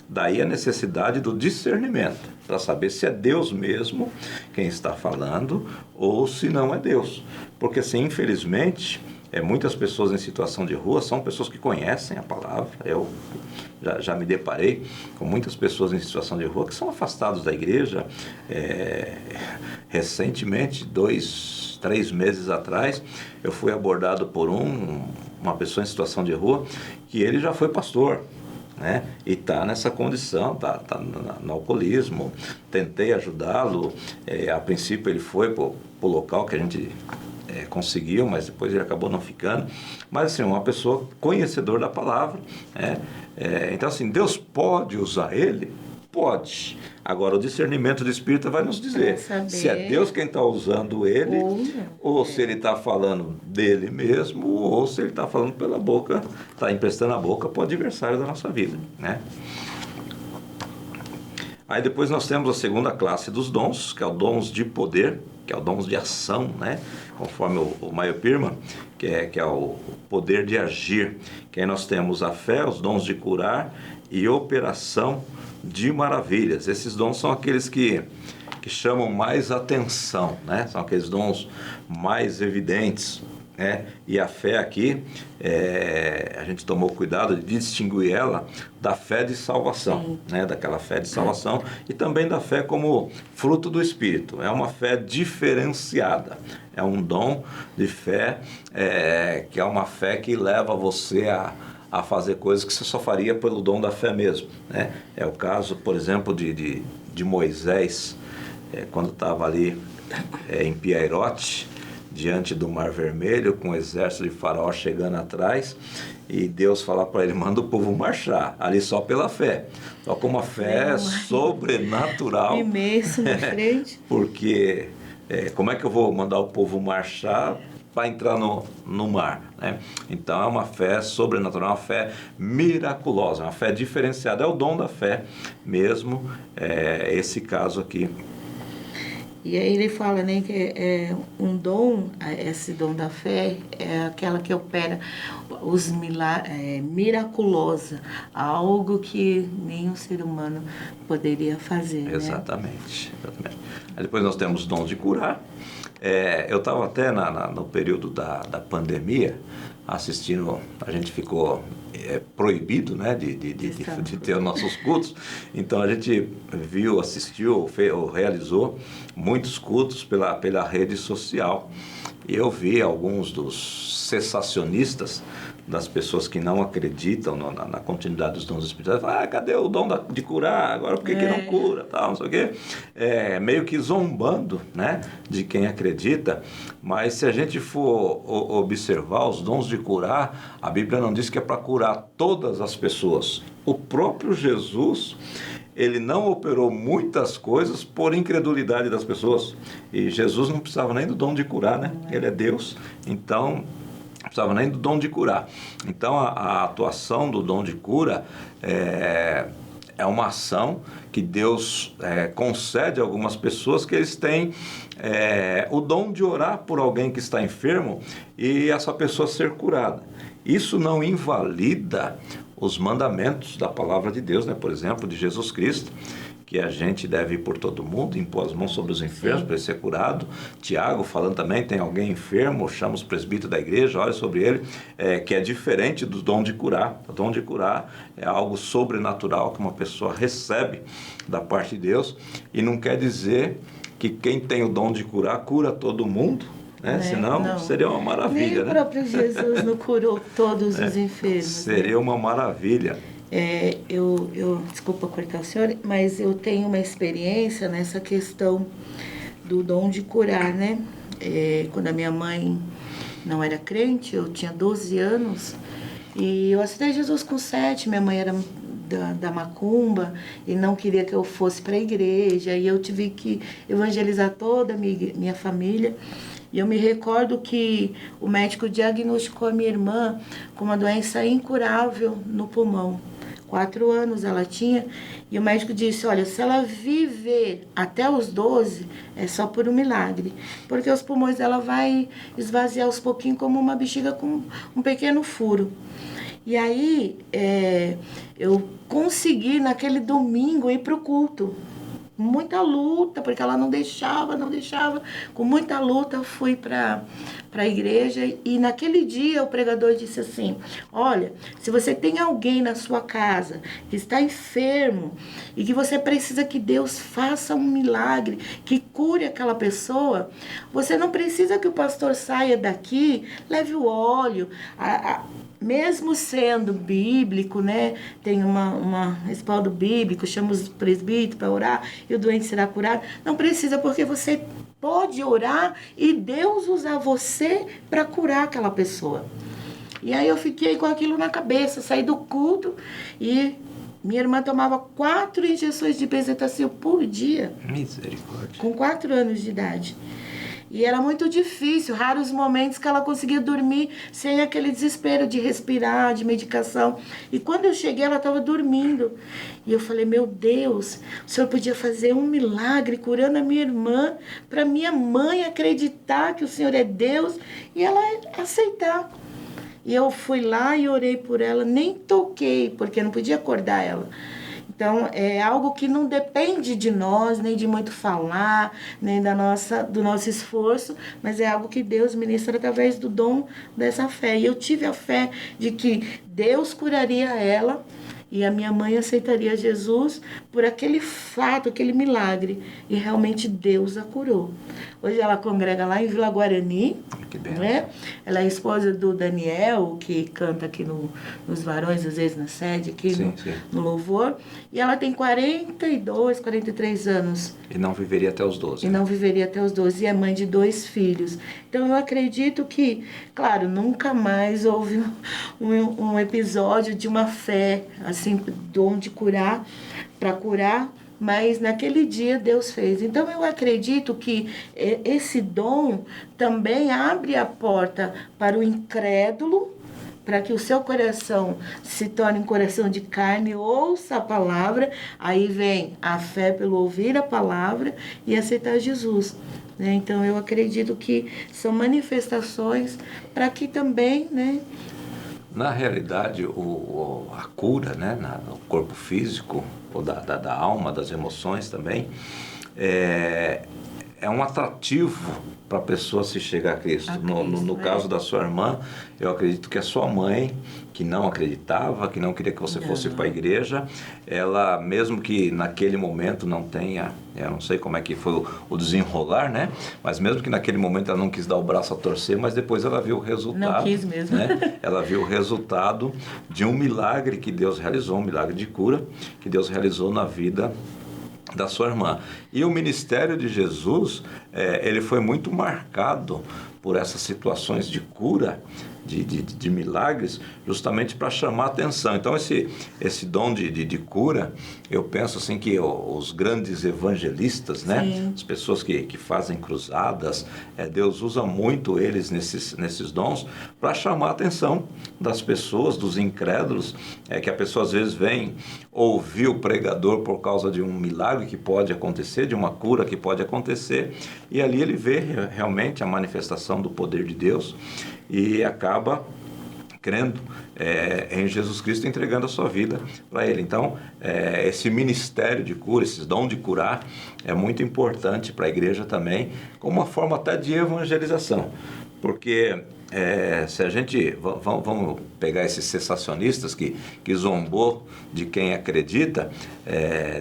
Daí a necessidade do discernimento, para saber se é Deus mesmo quem está falando ou se não é Deus. Porque, assim, infelizmente... muitas pessoas em situação de rua são pessoas que conhecem a palavra. Eu já me deparei com muitas pessoas em situação de rua que são afastados da igreja. Recentemente, 2-3 meses atrás, eu fui abordado por uma pessoa em situação de rua que ele já foi pastor, né? E está nessa condição, tá no alcoolismo. Tentei ajudá-lo. A princípio ele foi para o local que a gente conseguiu, mas depois ele acabou não ficando. Mas assim, uma pessoa conhecedora da palavra, então assim, Deus pode usar ele? Pode. Agora o discernimento do Espírito vai nos dizer se é Deus quem está usando ele, ou se ele está falando dele mesmo, ou se ele está falando pela boca, está emprestando a boca para o adversário da nossa vida, né? Aí depois nós temos a segunda classe dos dons, que é o dons de poder, que é o dons de ação, né? Conforme o Meyer Pirman, que é o poder de agir. Que aí nós temos a fé, os dons de curar e operação de maravilhas. Esses dons são aqueles que chamam mais atenção, né? São aqueles dons mais evidentes, né? E a fé aqui, a gente tomou cuidado de distinguir ela da fé de salvação, né? Daquela fé de salvação e também da fé como fruto do Espírito. É uma fé diferenciada, é um dom de fé, que é uma fé que leva você a fazer coisas que você só faria pelo dom da fé mesmo, né? É o caso, por exemplo, de Moisés, quando estava ali em Piairote, diante do Mar Vermelho, com o exército de Faraó chegando atrás, e Deus fala para ele, manda o povo marchar, ali só pela fé. Só com uma fé sobrenatural. Imenso na frente. Porque como é que eu vou mandar o povo marchar para entrar no mar, né? Então é uma fé sobrenatural, uma fé miraculosa, uma fé diferenciada, é o dom da fé mesmo, esse caso aqui. E aí ele fala, né, que é um dom, esse dom da fé é aquela que opera os miraculosa, algo que nenhum ser humano poderia fazer, Exatamente, né? Exatamente. Aí depois nós temos dons de curar. Eu estava até no período da pandemia assistindo, a gente ficou proibido, né, de ter os nossos cultos, então a gente assistiu, realizou muitos cultos pela rede social, e eu vi alguns dos cessacionistas, das pessoas que não acreditam na continuidade dos dons espirituais, cadê o dom de curar? Agora por que não cura? Tal, não sei o quê. Meio que zombando, né, de quem acredita, mas se a gente for observar os dons de curar, a Bíblia não diz que é para curar todas as pessoas. O próprio Jesus, ele não operou muitas coisas por incredulidade das pessoas, e Jesus não precisava nem do dom de curar, né? Ele é Deus, então não precisava nem do dom de curar. Então a atuação do dom de cura é uma ação que Deus concede a algumas pessoas, que eles têm o dom de orar por alguém que está enfermo e essa pessoa ser curada. Isso não invalida os mandamentos da palavra de Deus, né? Por exemplo, de Jesus Cristo, que a gente deve ir por todo mundo, impor as mãos sobre os enfermos para ele ser curado. Tiago falando também, tem alguém enfermo, chama os presbíteros da igreja, olha sobre ele, que é diferente do dom de curar. O dom de curar é algo sobrenatural que uma pessoa recebe da parte de Deus, e não quer dizer que quem tem o dom de curar cura todo mundo, né? Senão não. Seria uma maravilha. Nem o próprio Jesus não curou todos os enfermos. Seria uma maravilha. Desculpa cortar o senhor, mas eu tenho uma experiência nessa questão do dom de curar, né? Quando a minha mãe não era crente, eu tinha 12 anos, e eu aceitei Jesus com 7, minha mãe era da macumba e não queria que eu fosse para a igreja, e eu tive que evangelizar toda a minha família. E eu me recordo que o médico diagnosticou a minha irmã com uma doença incurável no pulmão. 4 anos ela tinha, e o médico disse, olha, se ela viver até os 12, é só por um milagre, porque os pulmões dela vai esvaziar aos pouquinhos como uma bexiga com um pequeno furo. E aí eu consegui naquele domingo ir para o culto. Muita luta, porque ela não deixava. Com muita luta eu fui para a igreja, e naquele dia o pregador disse assim, olha, se você tem alguém na sua casa que está enfermo e que você precisa que Deus faça um milagre, que cure aquela pessoa, você não precisa que o pastor saia daqui, leve o óleo, mesmo sendo bíblico, né, tem uma respaldo bíblico, chama os presbíteros para orar e o doente será curado. Não precisa, porque você pode orar e Deus usar você para curar aquela pessoa. E aí eu fiquei com aquilo na cabeça, saí do culto e minha irmã tomava 4 injeções de bezetacil por dia. Misericórdia. Com 4 anos de idade. E era muito difícil, raros momentos que ela conseguia dormir sem aquele desespero de respirar, de medicação. E quando eu cheguei, ela estava dormindo. E eu falei, meu Deus, o Senhor podia fazer um milagre curando a minha irmã, para minha mãe acreditar que o Senhor é Deus e ela aceitar. E eu fui lá e orei por ela, nem toquei, porque não podia acordar ela. Então, é algo que não depende de nós, nem de muito falar, nem do nosso esforço, mas é algo que Deus ministra através do dom dessa fé. E eu tive a fé de que Deus curaria ela e a minha mãe aceitaria Jesus por aquele fato, aquele milagre. E realmente Deus a curou. Hoje ela congrega lá em Vila Guarani. que bem. Né? Ela é esposa do Daniel, que canta aqui nos Varões, às vezes na sede, aqui Sim, no, sim. no Louvor. E ela tem 42, 43 anos. E não viveria até os 12. E não viveria até os 12. E é mãe de 2 filhos. Então eu acredito que, claro, nunca mais houve um episódio de uma fé, assim, dom de curar, para curar. Mas naquele dia Deus fez. Então eu acredito que esse dom também abre a porta para o incrédulo, para que o seu coração se torne um coração de carne, ouça a palavra, aí vem a fé pelo ouvir a palavra e aceitar Jesus. Né? Então eu acredito que são manifestações para que também, né? Na realidade, a cura, né, no corpo físico, ou da alma, das emoções também, é um atrativo para a pessoa se chegar a Cristo. No caso da sua irmã, eu acredito que a sua mãe, que não acreditava, que não queria que você fosse para a igreja, ela, mesmo que naquele momento não tenha, eu não sei como é que foi o desenrolar, né? Mas mesmo que naquele momento ela não quis dar o braço a torcer, mas depois ela viu o resultado. Não quis mesmo. Né? Ela viu o resultado de um milagre que Deus realizou, um milagre de cura que Deus realizou na vida da sua irmã. E o ministério de Jesus, ele foi muito marcado por essas situações de cura, de milagres, justamente para chamar a atenção. Então esse dom de cura, eu penso assim que os grandes evangelistas, né, as pessoas que fazem cruzadas, Deus usa muito eles nesses dons para chamar a atenção das pessoas, dos incrédulos, que a pessoa às vezes vem ouvir o pregador por causa de um milagre que pode acontecer, de uma cura que pode acontecer, e ali ele vê realmente a manifestação do poder de Deus e acaba crendo em Jesus Cristo, entregando a sua vida para Ele. Então, esse ministério de cura, esse dom de curar, é muito importante para a igreja também, como uma forma até de evangelização, porque se a gente, vamos pegar esses sensacionistas que zombou de quem acredita,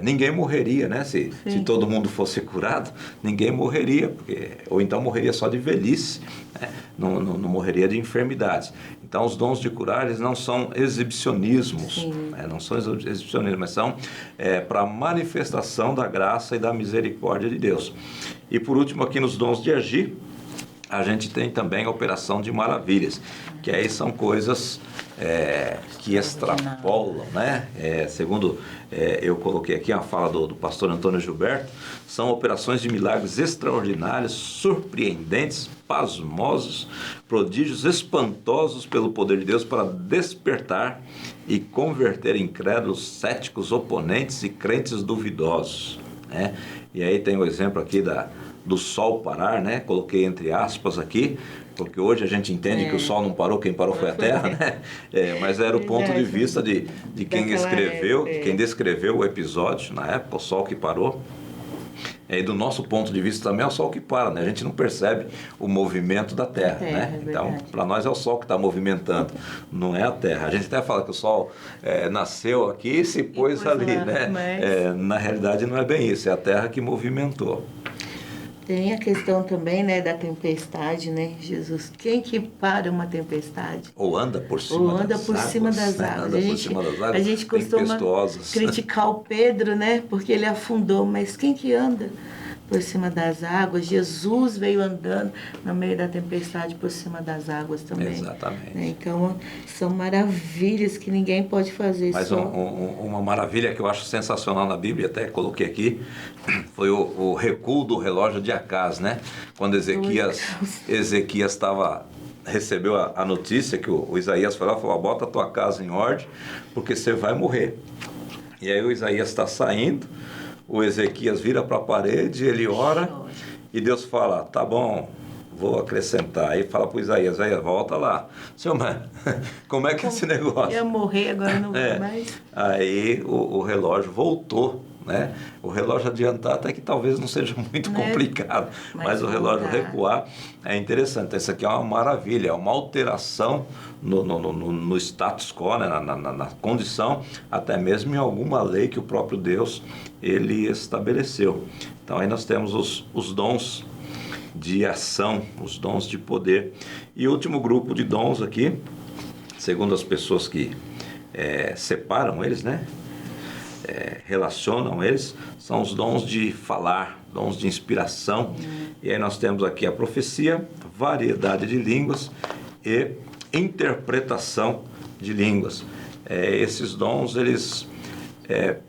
ninguém morreria, né? Se todo mundo fosse curado, ninguém morreria, ou então morreria só de velhice, né? Não morreria de enfermidades. Então os dons de curar, eles não são exibicionismos, né? Não são exibicionismos, mas são para manifestação da graça e da misericórdia de Deus. E por último aqui nos dons de agir, a gente tem também a operação de maravilhas, que aí são coisas que extrapolam, né? Segundo eu coloquei aqui a fala do pastor Antônio Gilberto, são operações de milagres extraordinários, surpreendentes, pasmosos, prodígios espantosos pelo poder de Deus para despertar e converter incrédulos, céticos, oponentes e crentes duvidosos, né? E aí tem o exemplo aqui do sol parar, né? Coloquei entre aspas aqui, porque hoje a gente entende que o sol não parou, quem parou foi a terra, né? Mas era o ponto de vista de quem escreveu, quem descreveu o episódio na época, o sol que parou. E do nosso ponto de vista também é o sol que para, né? A gente não percebe o movimento da terra, né? Então, para nós é o sol que está movimentando, não é a terra. A gente até fala que o sol nasceu aqui e se pôs ali, lá, né? Mas... na realidade não é bem isso, é a terra que movimentou. Tem a questão também, né, da tempestade, né, Jesus? Quem que para uma tempestade? Ou anda por cima das águas. Anda por cima das águas. A gente costuma criticar o Pedro, né, porque ele afundou, mas quem que anda por cima das águas? Jesus veio andando no meio da tempestade por cima das águas também. Exatamente. Então, são maravilhas que ninguém pode fazer. Mas uma maravilha que eu acho sensacional na Bíblia, até coloquei aqui, foi o recuo do relógio de Acaz, né? Quando Ezequias recebeu a notícia que o Isaías falou, bota a tua casa em ordem, porque você vai morrer. E aí o Isaías está saindo, o Ezequias vira para a parede, ele ora, e Deus fala, tá bom, vou acrescentar. Aí fala para o Isaías, volta lá. Senhor, mas como é que é esse negócio? Ia morrer, agora não vai mais. Aí o relógio voltou, né? O relógio adiantar até que talvez não seja muito complicado, mas o relógio recuar é interessante. Isso aqui é uma maravilha, é uma alteração no status quo, né? na condição, até mesmo em alguma lei que o próprio Deus ele estabeleceu. Então aí nós temos os dons de ação, os dons de poder. E o último grupo de dons aqui, segundo as pessoas que separam eles, né? Relacionam eles, são os dons de falar, dons de inspiração. E aí nós temos aqui a profecia, variedade de línguas e interpretação de línguas. Esses dons, eles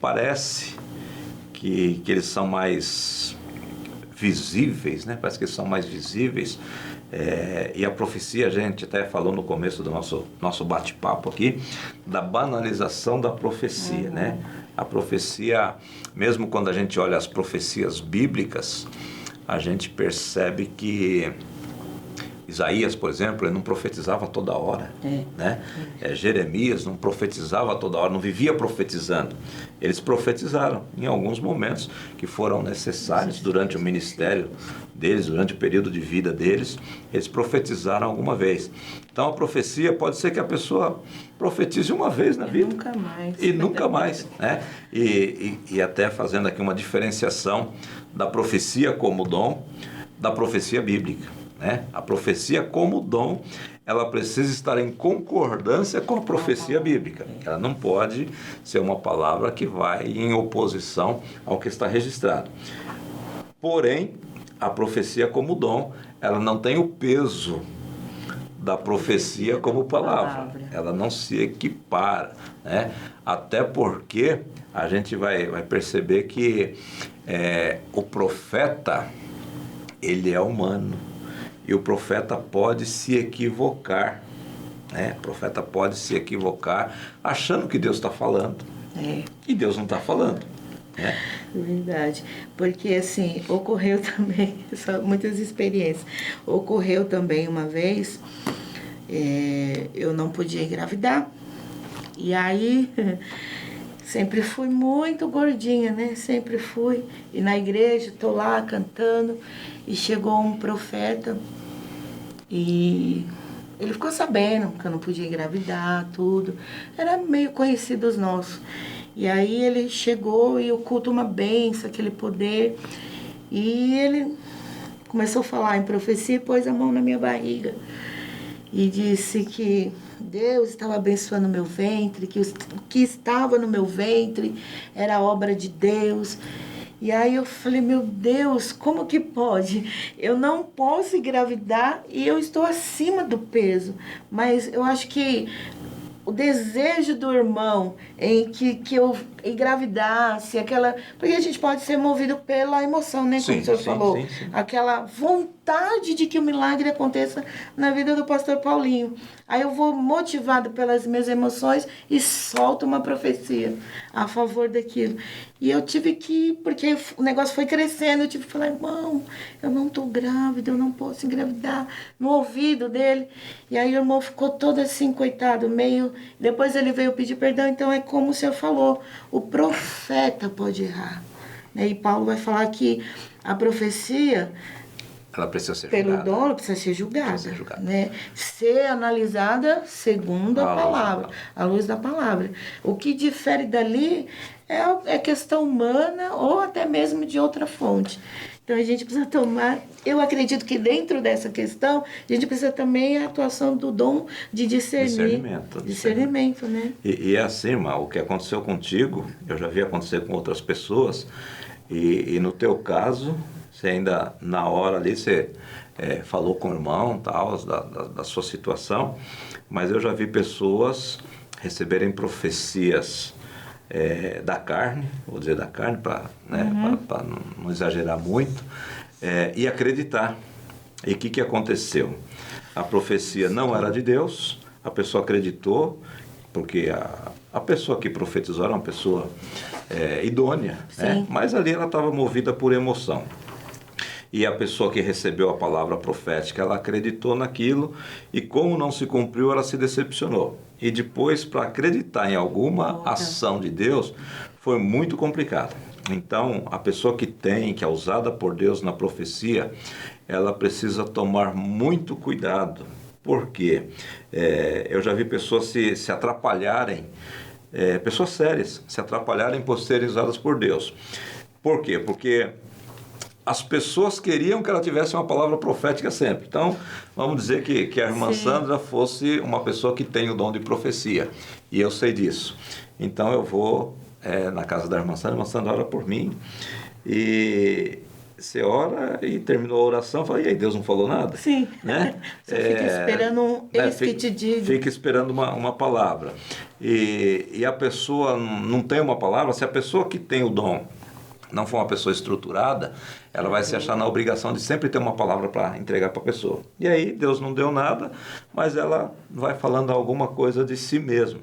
parece que eles são mais visíveis, né? Parece que eles são mais visíveis. E a profecia, a gente até falou no começo do nosso bate-papo aqui, da banalização da profecia, né? A profecia, mesmo quando a gente olha as profecias bíblicas, a gente percebe que Isaías, por exemplo, ele não profetizava toda hora, né? Jeremias não profetizava toda hora, não vivia profetizando. Eles profetizaram em alguns momentos que foram necessários durante o ministério deles, durante o período de vida deles, eles profetizaram alguma vez. Então a profecia pode ser que a pessoa profetize uma vez na vida. Nunca mais. E nunca mais, né? E até fazendo aqui uma diferenciação da profecia como dom, da profecia bíblica. Né? A profecia como dom, ela precisa estar em concordância com a profecia bíblica. Ela não pode ser uma palavra que vai em oposição ao que está registrado. Porém, a profecia como dom, ela não tem o peso da profecia como palavra. Ela não se equipara, né? Até porque a gente vai perceber que o profeta, ele é humano. E o profeta pode se equivocar, né? O profeta pode se equivocar achando que Deus está falando. E Deus não está falando. Né? Verdade. Porque assim, ocorreu também, muitas experiências. Ocorreu também uma vez, eu não podia engravidar. E aí, sempre fui muito gordinha, né? Sempre fui. E na igreja, tô lá cantando. E chegou um profeta e ele ficou sabendo que eu não podia engravidar, tudo. Era meio conhecido os nossos. E aí ele chegou e o culto uma benção, aquele poder. E ele começou a falar em profecia e pôs a mão na minha barriga. E disse que Deus estava abençoando o meu ventre, que o que estava no meu ventre era obra de Deus. E aí eu falei, meu Deus, como que pode? Eu não posso engravidar e eu estou acima do peso. Mas eu acho que o desejo do irmão em que eu engravidasse, porque a gente pode ser movido pela emoção, né? Como o senhor falou. Sim. Aquela vontade de que o milagre aconteça na vida do pastor Paulinho. Aí eu vou motivado pelas minhas emoções e solto uma profecia a favor daquilo. E eu tive que, porque o negócio foi crescendo, eu tive que falar, irmão, eu não estou grávida, eu não posso engravidar, no ouvido dele. E aí o irmão ficou todo assim, coitado, meio... Depois ele veio pedir perdão, então é como o senhor falou, o profeta pode errar. E Paulo vai falar que a profecia... Ela precisa ser pelo julgada. dom, ela precisa ser julgada. Né? Ser analisada segundo a palavra, à luz da palavra. O que difere dali é questão humana ou até mesmo de outra fonte. Então a gente precisa tomar... Eu acredito que dentro dessa questão, a gente precisa também a atuação do dom de discernimento, né? E é assim, irmã, o que aconteceu contigo, eu já vi acontecer com outras pessoas, e no teu caso... Você ainda, na hora ali, você falou com o irmão, tal, da sua situação, mas eu já vi pessoas receberem profecias da carne, vou dizer da carne, para não exagerar muito, e acreditar. E o que aconteceu? A profecia não era de Deus, a pessoa acreditou, porque a pessoa que profetizou era uma pessoa idônea, né? Mas ali ela estava movida por emoção. E a pessoa que recebeu a palavra profética, ela acreditou naquilo e como não se cumpriu, ela se decepcionou. E depois, para acreditar em alguma ação de Deus, foi muito complicado. Então, a pessoa que é usada por Deus na profecia, ela precisa tomar muito cuidado. Por quê? Eu já vi pessoas se atrapalharem, pessoas sérias, se atrapalharem por serem usadas por Deus. Por quê? Porque as pessoas queriam que ela tivesse uma palavra profética sempre. Então, vamos dizer que a irmã Sim. Sandra fosse uma pessoa que tem o dom de profecia. E eu sei disso. Então, eu vou na casa da irmã Sandra ora por mim. E você ora e terminou a oração, fala, e aí, Deus não falou nada? Sim. Né? Você fica esperando eles que te digam. Fica esperando uma palavra. E a pessoa não tem uma palavra, se a pessoa que tem o dom não for uma pessoa estruturada, ela vai se achar na obrigação de sempre ter uma palavra para entregar para a pessoa. E aí Deus não deu nada, mas ela vai falando alguma coisa de si mesma.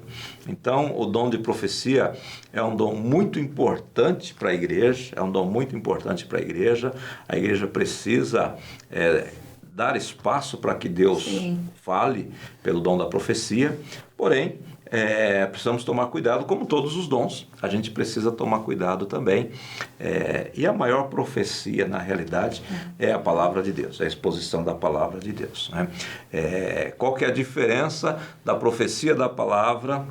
Então, o dom de profecia é um dom muito importante para a igreja, A igreja precisa dar espaço para que Deus Sim. fale pelo dom da profecia, porém, precisamos tomar cuidado, como todos os dons, a gente precisa tomar cuidado também. E a maior profecia, na realidade, é a palavra de Deus, é a exposição da palavra de Deus, né? Qual que é a diferença da profecia da palavra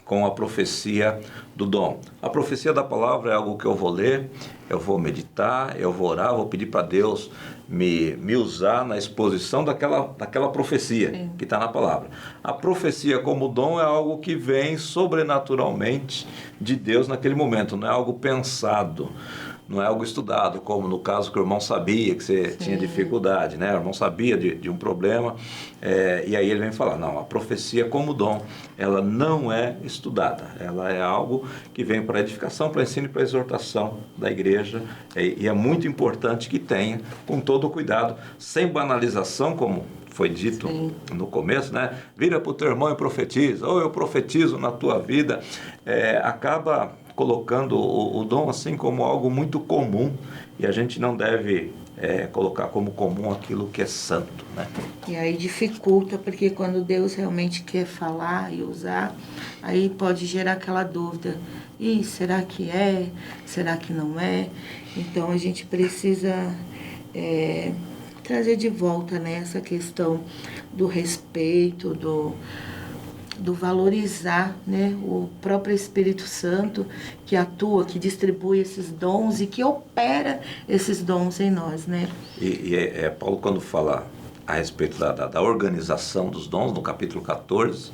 com a profecia do dom? A profecia da palavra é algo que eu vou ler, eu vou meditar, eu vou orar, vou pedir para Deus me usar na exposição daquela profecia. Sim. Que está na palavra. A profecia como dom é algo que vem sobrenaturalmente de Deus naquele momento, não é algo pensado, não é algo estudado, como no caso que o irmão sabia que você Sim. tinha dificuldade, né? O irmão sabia de um problema, e aí ele vem falar, não, a profecia como dom, ela não é estudada, ela é algo que vem para edificação, para ensino e para exortação da igreja, e é muito importante que tenha, com todo o cuidado, sem banalização, como foi dito Sim. no começo, né? Vira para o teu irmão e profetiza, ou eu profetizo na tua vida, acaba colocando o dom assim como algo muito comum, e a gente não deve colocar como comum aquilo que é santo, né? E aí dificulta, porque quando Deus realmente quer falar e usar, aí pode gerar aquela dúvida, e será que é? Será que não é? Então a gente precisa trazer de volta, né, essa questão do respeito, do valorizar, né, o próprio Espírito Santo que atua, que distribui esses dons e que opera esses dons em nós, né? E Paulo, quando fala a respeito da organização dos dons, no capítulo 14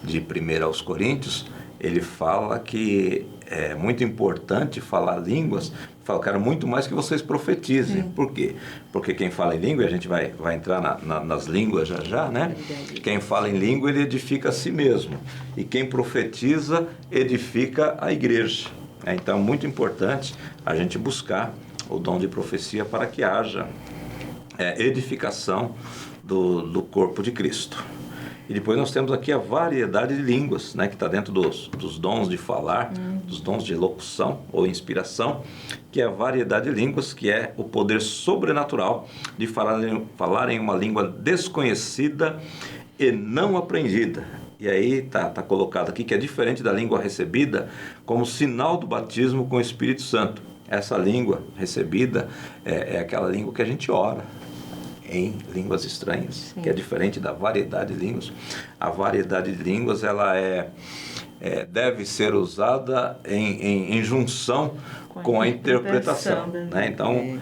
de 1 aos Coríntios, ele fala que é muito importante falar línguas. Fala, quero muito mais que vocês profetizem. Sim. Por quê? Porque quem fala em língua, a gente vai entrar nas línguas já, né? Quem fala em língua, ele edifica a si mesmo. E quem profetiza, edifica a igreja. Então, é muito importante a gente buscar o dom de profecia para que haja edificação do corpo de Cristo. E depois nós temos aqui a variedade de línguas, né, que está dentro dos dons de falar, dos dons de locução ou inspiração, que é a variedade de línguas, que é o poder sobrenatural de falar em uma língua desconhecida e não aprendida. E aí está colocado aqui que é diferente da língua recebida como sinal do batismo com o Espírito Santo. Essa língua recebida é aquela língua que a gente ora em línguas estranhas, Sim. que é diferente da variedade de línguas. A variedade de línguas ela deve ser usada em junção com a interpretação. Né? Então,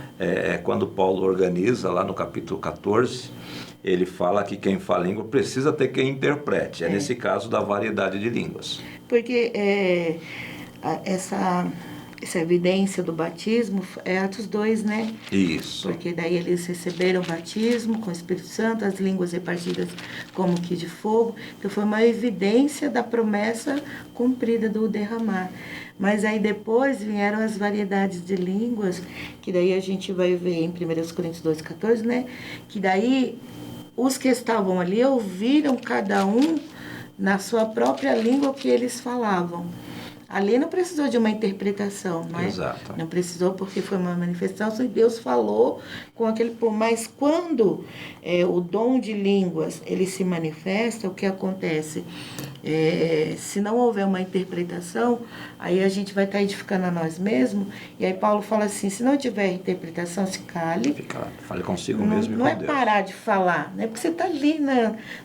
quando Paulo organiza lá no capítulo 14, ele fala que quem fala língua precisa ter quem interprete. É nesse caso da variedade de línguas. Porque essa evidência do batismo é Atos 2, né? Isso. Porque daí eles receberam o batismo com o Espírito Santo, as línguas repartidas como que de fogo. Então foi uma evidência da promessa cumprida do derramar. Mas aí depois vieram as variedades de línguas, que daí a gente vai ver em 1 Coríntios 2,14, né? Que daí os que estavam ali ouviram cada um na sua própria língua o que eles falavam. Ali não precisou de uma interpretação, não é? Exato. Não precisou porque foi uma manifestação e Deus falou com aquele povo. Mas quando o dom de línguas ele se manifesta, o que acontece? Se não houver uma interpretação, aí a gente vai estar edificando a nós mesmos. E aí Paulo fala assim, se não tiver interpretação, se cale. Fale consigo mesmo e com Não é Deus. parar de falar, né? Porque você está ali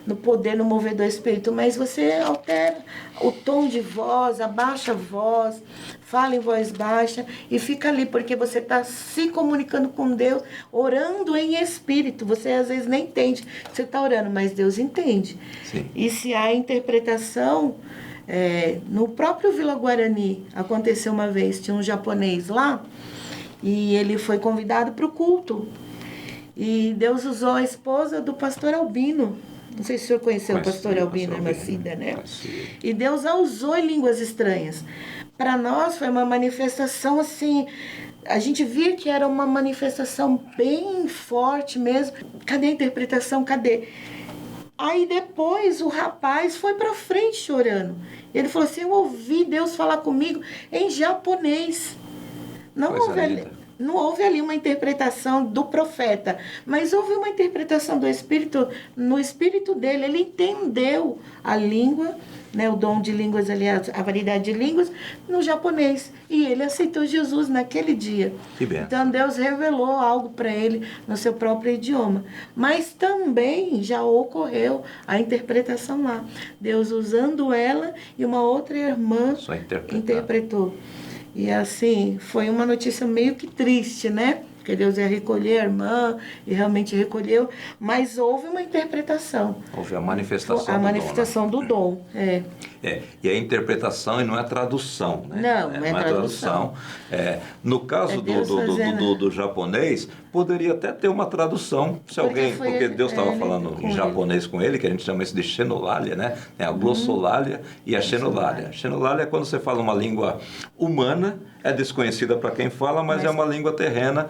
no poder, no mover do Espírito, mas você altera o tom de voz, abaixa a voz, fala em voz baixa e fica ali, porque você está se comunicando com Deus, orando em espírito. Você às vezes nem entende que você está orando, mas Deus entende. Sim. E se há interpretação, no próprio Vila Guarani, aconteceu uma vez, tinha um japonês lá, e ele foi convidado para o culto. E Deus usou a esposa do pastor Albino. Não sei se o senhor conheceu o pastor Albino Hermacida, né? Conheci. E Deus a usou em línguas estranhas. Para nós foi uma manifestação assim, a gente via que era uma manifestação bem forte mesmo. Cadê a interpretação? Cadê? Aí depois o rapaz foi para frente chorando. Ele falou assim, eu ouvi Deus falar comigo em japonês. Não houve ali uma interpretação do profeta, mas houve uma interpretação do Espírito, no Espírito dele. Ele entendeu a língua, né, o dom de línguas, aliás, a variedade de línguas, no japonês. E ele aceitou Jesus naquele dia. Que bem. Então Deus revelou algo para ele no seu próprio idioma. Mas também já ocorreu a interpretação lá. Deus usando ela e uma outra irmã Só interpretou. E assim, foi uma notícia meio que triste, né? Porque Deus ia recolher a irmã, e realmente recolheu, mas houve uma interpretação. Houve a manifestação A do manifestação dom, né? do dom, E a interpretação não é tradução, né? Não é tradução. No caso Deus do japonês, poderia até ter uma tradução, porque Deus estava falando em japonês com ele, que a gente chama isso de xenolalia, né? A glossolalia e a xenolalia. Xenolalia é quando você fala uma língua humana, é desconhecida para quem fala, mas é uma língua terrena,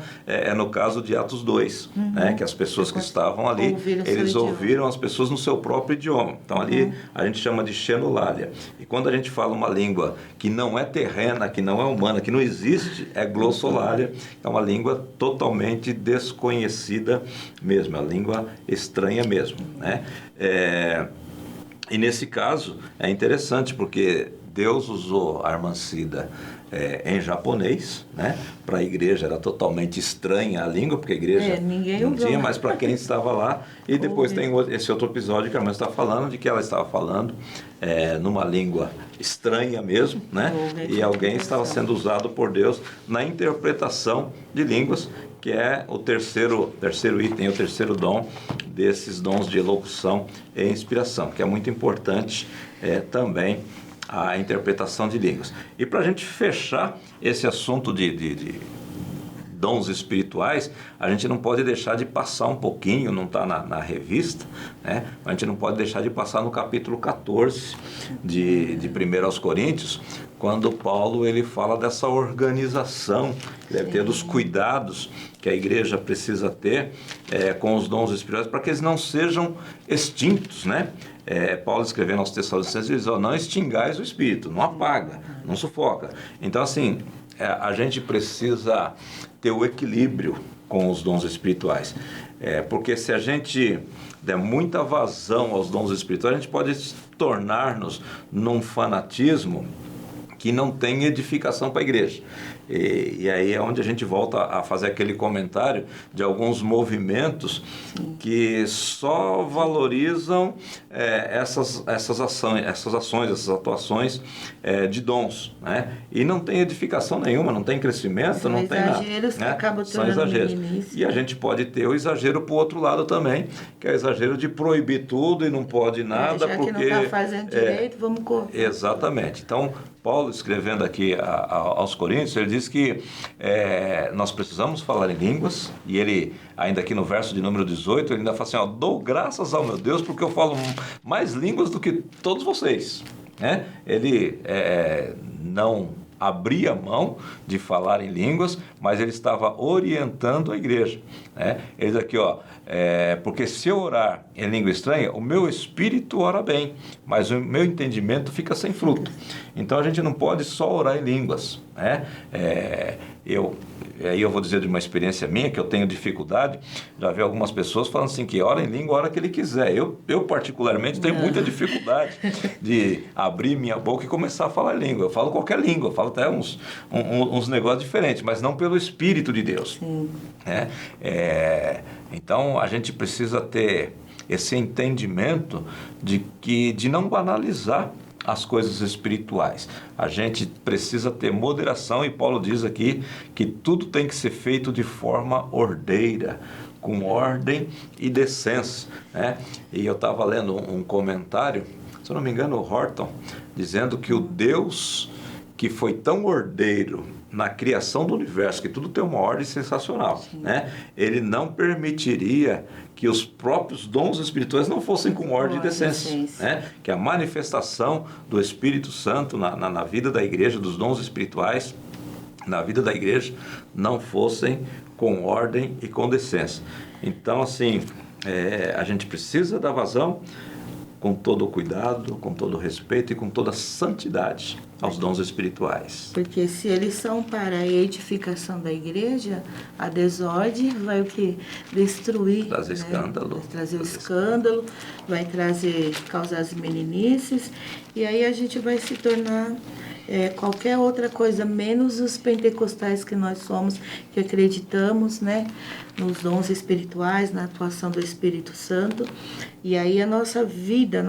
no caso de Atos 2, né? Que as pessoas que estavam ali, eles ouviram as pessoas no seu próprio idioma. Então ali a gente chama de xenolalia. E quando a gente fala uma língua que não é terrena, que não é humana, que não existe, é glossolalia, é uma língua totalmente desconhecida mesmo, é uma língua estranha mesmo, né? E nesse caso é interessante porque Deus usou a irmã Cida em japonês, né? Para a igreja era totalmente estranha a língua, porque a igreja não tinha, mas para quem estava lá. E depois tem esse outro episódio que a irmã está falando, de que ela estava falando numa língua estranha mesmo, né? E alguém estava sendo usado por Deus na interpretação de línguas, que é o terceiro item, o terceiro dom desses dons de elocução e inspiração, que é muito importante também a interpretação de línguas. E para a gente fechar esse assunto de dons espirituais, a gente não pode deixar de passar um pouquinho, não está na revista, né? A gente não pode deixar de passar no capítulo 14 de 1 aos Coríntios, quando Paulo ele fala dessa organização, deve ter dos cuidados que a igreja precisa ter com os dons espirituais, para que eles não sejam extintos, né? Paulo escrevendo aos Tessalonicenses, diz, não extingais o espírito, não apaga, não sufoca. Então assim, a gente precisa ter o equilíbrio com os dons espirituais, porque se a gente der muita vazão aos dons espirituais, a gente pode tornar-nos num fanatismo que não tem edificação para a igreja. E aí é onde a gente volta a fazer aquele comentário de alguns movimentos que só valorizam essas ações, essas atuações de dons, né? E não tem edificação nenhuma, não tem crescimento, são não tem nada. Exageros que acabam São exageros. E a gente pode ter o exagero para o outro lado também, que é o exagero de proibir tudo e não pode nada, já porque que não está fazendo direito, vamos correr. Exatamente. Então, Paulo, escrevendo aqui aos Coríntios, ele diz que nós precisamos falar em línguas, e ele, ainda aqui no verso de número 18, ele ainda fala assim, dou graças ao meu Deus, porque eu falo mais línguas do que todos vocês. Né? Ele não abria mão de falar em línguas, mas ele estava orientando a igreja. Né? Ele diz aqui, porque se eu orar em língua estranha, o meu espírito ora bem, mas o meu entendimento fica sem fruto. Então a gente não pode só orar em línguas, né? Eu vou dizer de uma experiência minha, que eu tenho dificuldade. Já vi algumas pessoas falando assim, que ora em língua a hora que ele quiser. Eu particularmente tenho muita dificuldade de abrir minha boca e começar a falar língua. Eu falo qualquer língua, eu falo até uns negócios diferentes, mas não pelo Espírito de Deus. Né? Então a gente precisa ter esse entendimento de não banalizar as coisas espirituais. A gente precisa ter moderação, e Paulo diz aqui que tudo tem que ser feito de forma ordeira, com ordem e decência, né? E eu estava lendo um comentário, se eu não me engano, o Horton, dizendo que o Deus que foi tão ordeiro na criação do universo, que tudo tem uma ordem sensacional, né? Ele não permitiria que os próprios dons espirituais não fossem com ordem e decência, né? Que a manifestação do Espírito Santo na vida da igreja, dos dons espirituais na vida da igreja, não fossem com ordem e com decência. Então, assim, a gente precisa dar vazão com todo o cuidado, com todo o respeito e com toda a santidade aos dons espirituais. Porque se eles são para a edificação da igreja, a desordem vai o quê? Destruir. Trazer escândalo. Vai trazer o escândalo, vai causar as meninices, e aí a gente vai se tornar qualquer outra coisa, menos os pentecostais que nós somos, que acreditamos, né, nos dons espirituais, na atuação do Espírito Santo. E aí a nossa vida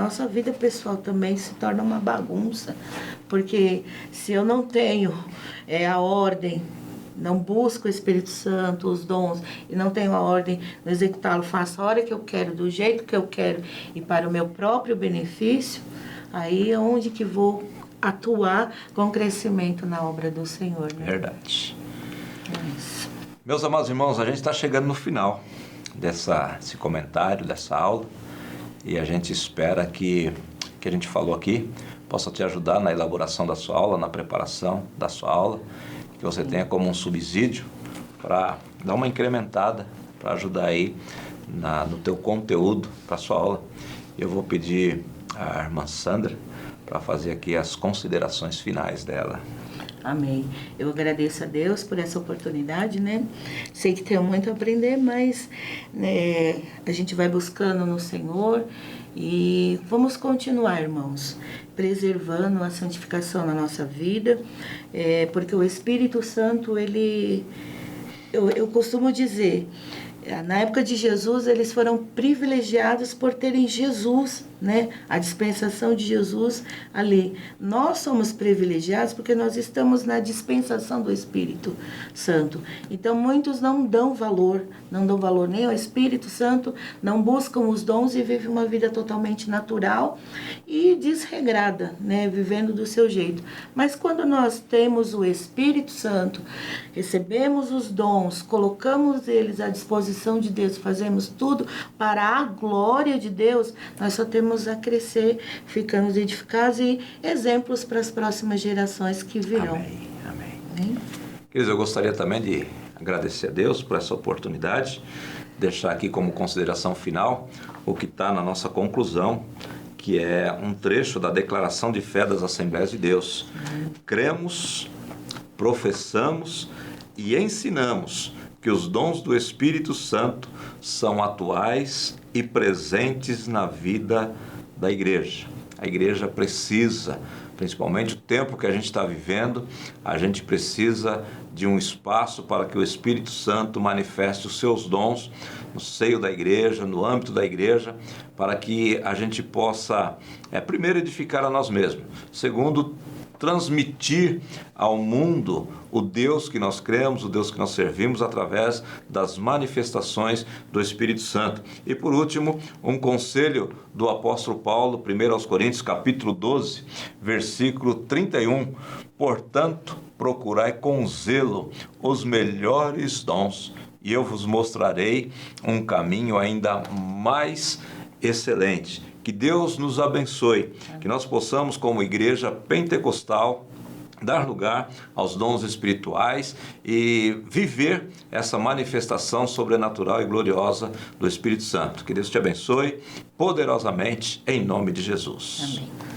pessoal também se torna uma bagunça, porque se eu não tenho a ordem, não busco o Espírito Santo, os dons, e não tenho a ordem de executá-lo, faço a hora que eu quero, do jeito que eu quero e para o meu próprio benefício, aí é onde que vou atuar com crescimento na obra do Senhor, né? Verdade. É isso. Meus amados irmãos, a gente está chegando no final desse comentário, dessa aula, e a gente espera que a gente falou aqui possa te ajudar na elaboração da sua aula, na preparação da sua aula, que você tenha como um subsídio para dar uma incrementada, para ajudar aí no teu conteúdo para a sua aula. Eu vou pedir à irmã Sandra para fazer aqui as considerações finais dela. Amém. Eu agradeço a Deus por essa oportunidade, né? Sei que tenho muito a aprender, mas né, a gente vai buscando no Senhor e vamos continuar, irmãos, preservando a santificação na nossa vida, porque o Espírito Santo, eu costumo dizer, na época de Jesus, eles foram privilegiados por terem Jesus, né? A dispensação de Jesus ali. Nós somos privilegiados porque nós estamos na dispensação do Espírito Santo. Então, muitos não dão valor nem ao Espírito Santo, não buscam os dons e vivem uma vida totalmente natural e desregrada, né? Vivendo do seu jeito. Mas quando nós temos o Espírito Santo, recebemos os dons, colocamos eles à disposição de Deus, fazemos tudo para a glória de Deus, nós só temos a crescer, ficamos edificados e exemplos para as próximas gerações que virão. Amém, amém. Queridos, eu gostaria também de agradecer a Deus por essa oportunidade, deixar aqui como consideração final o que está na nossa conclusão, que é um trecho da declaração de fé das Assembleias de Deus. Cremos, professamos e ensinamos que os dons do Espírito Santo são atuais e presentes na vida da igreja. A igreja precisa, principalmente o tempo que a gente está vivendo, a gente precisa de um espaço para que o Espírito Santo manifeste os seus dons no seio da igreja, no âmbito da igreja, para que a gente possa, primeiro, edificar a nós mesmos, segundo, transmitir ao mundo o Deus que nós cremos, o Deus que nós servimos através das manifestações do Espírito Santo. E por último, um conselho do apóstolo Paulo, 1 aos Coríntios, capítulo 12, versículo 31. Portanto, procurai com zelo os melhores dons, e eu vos mostrarei um caminho ainda mais excelente. Que Deus nos abençoe, que nós possamos, como igreja pentecostal, dar lugar aos dons espirituais e viver essa manifestação sobrenatural e gloriosa do Espírito Santo. Que Deus te abençoe poderosamente, em nome de Jesus. Amém.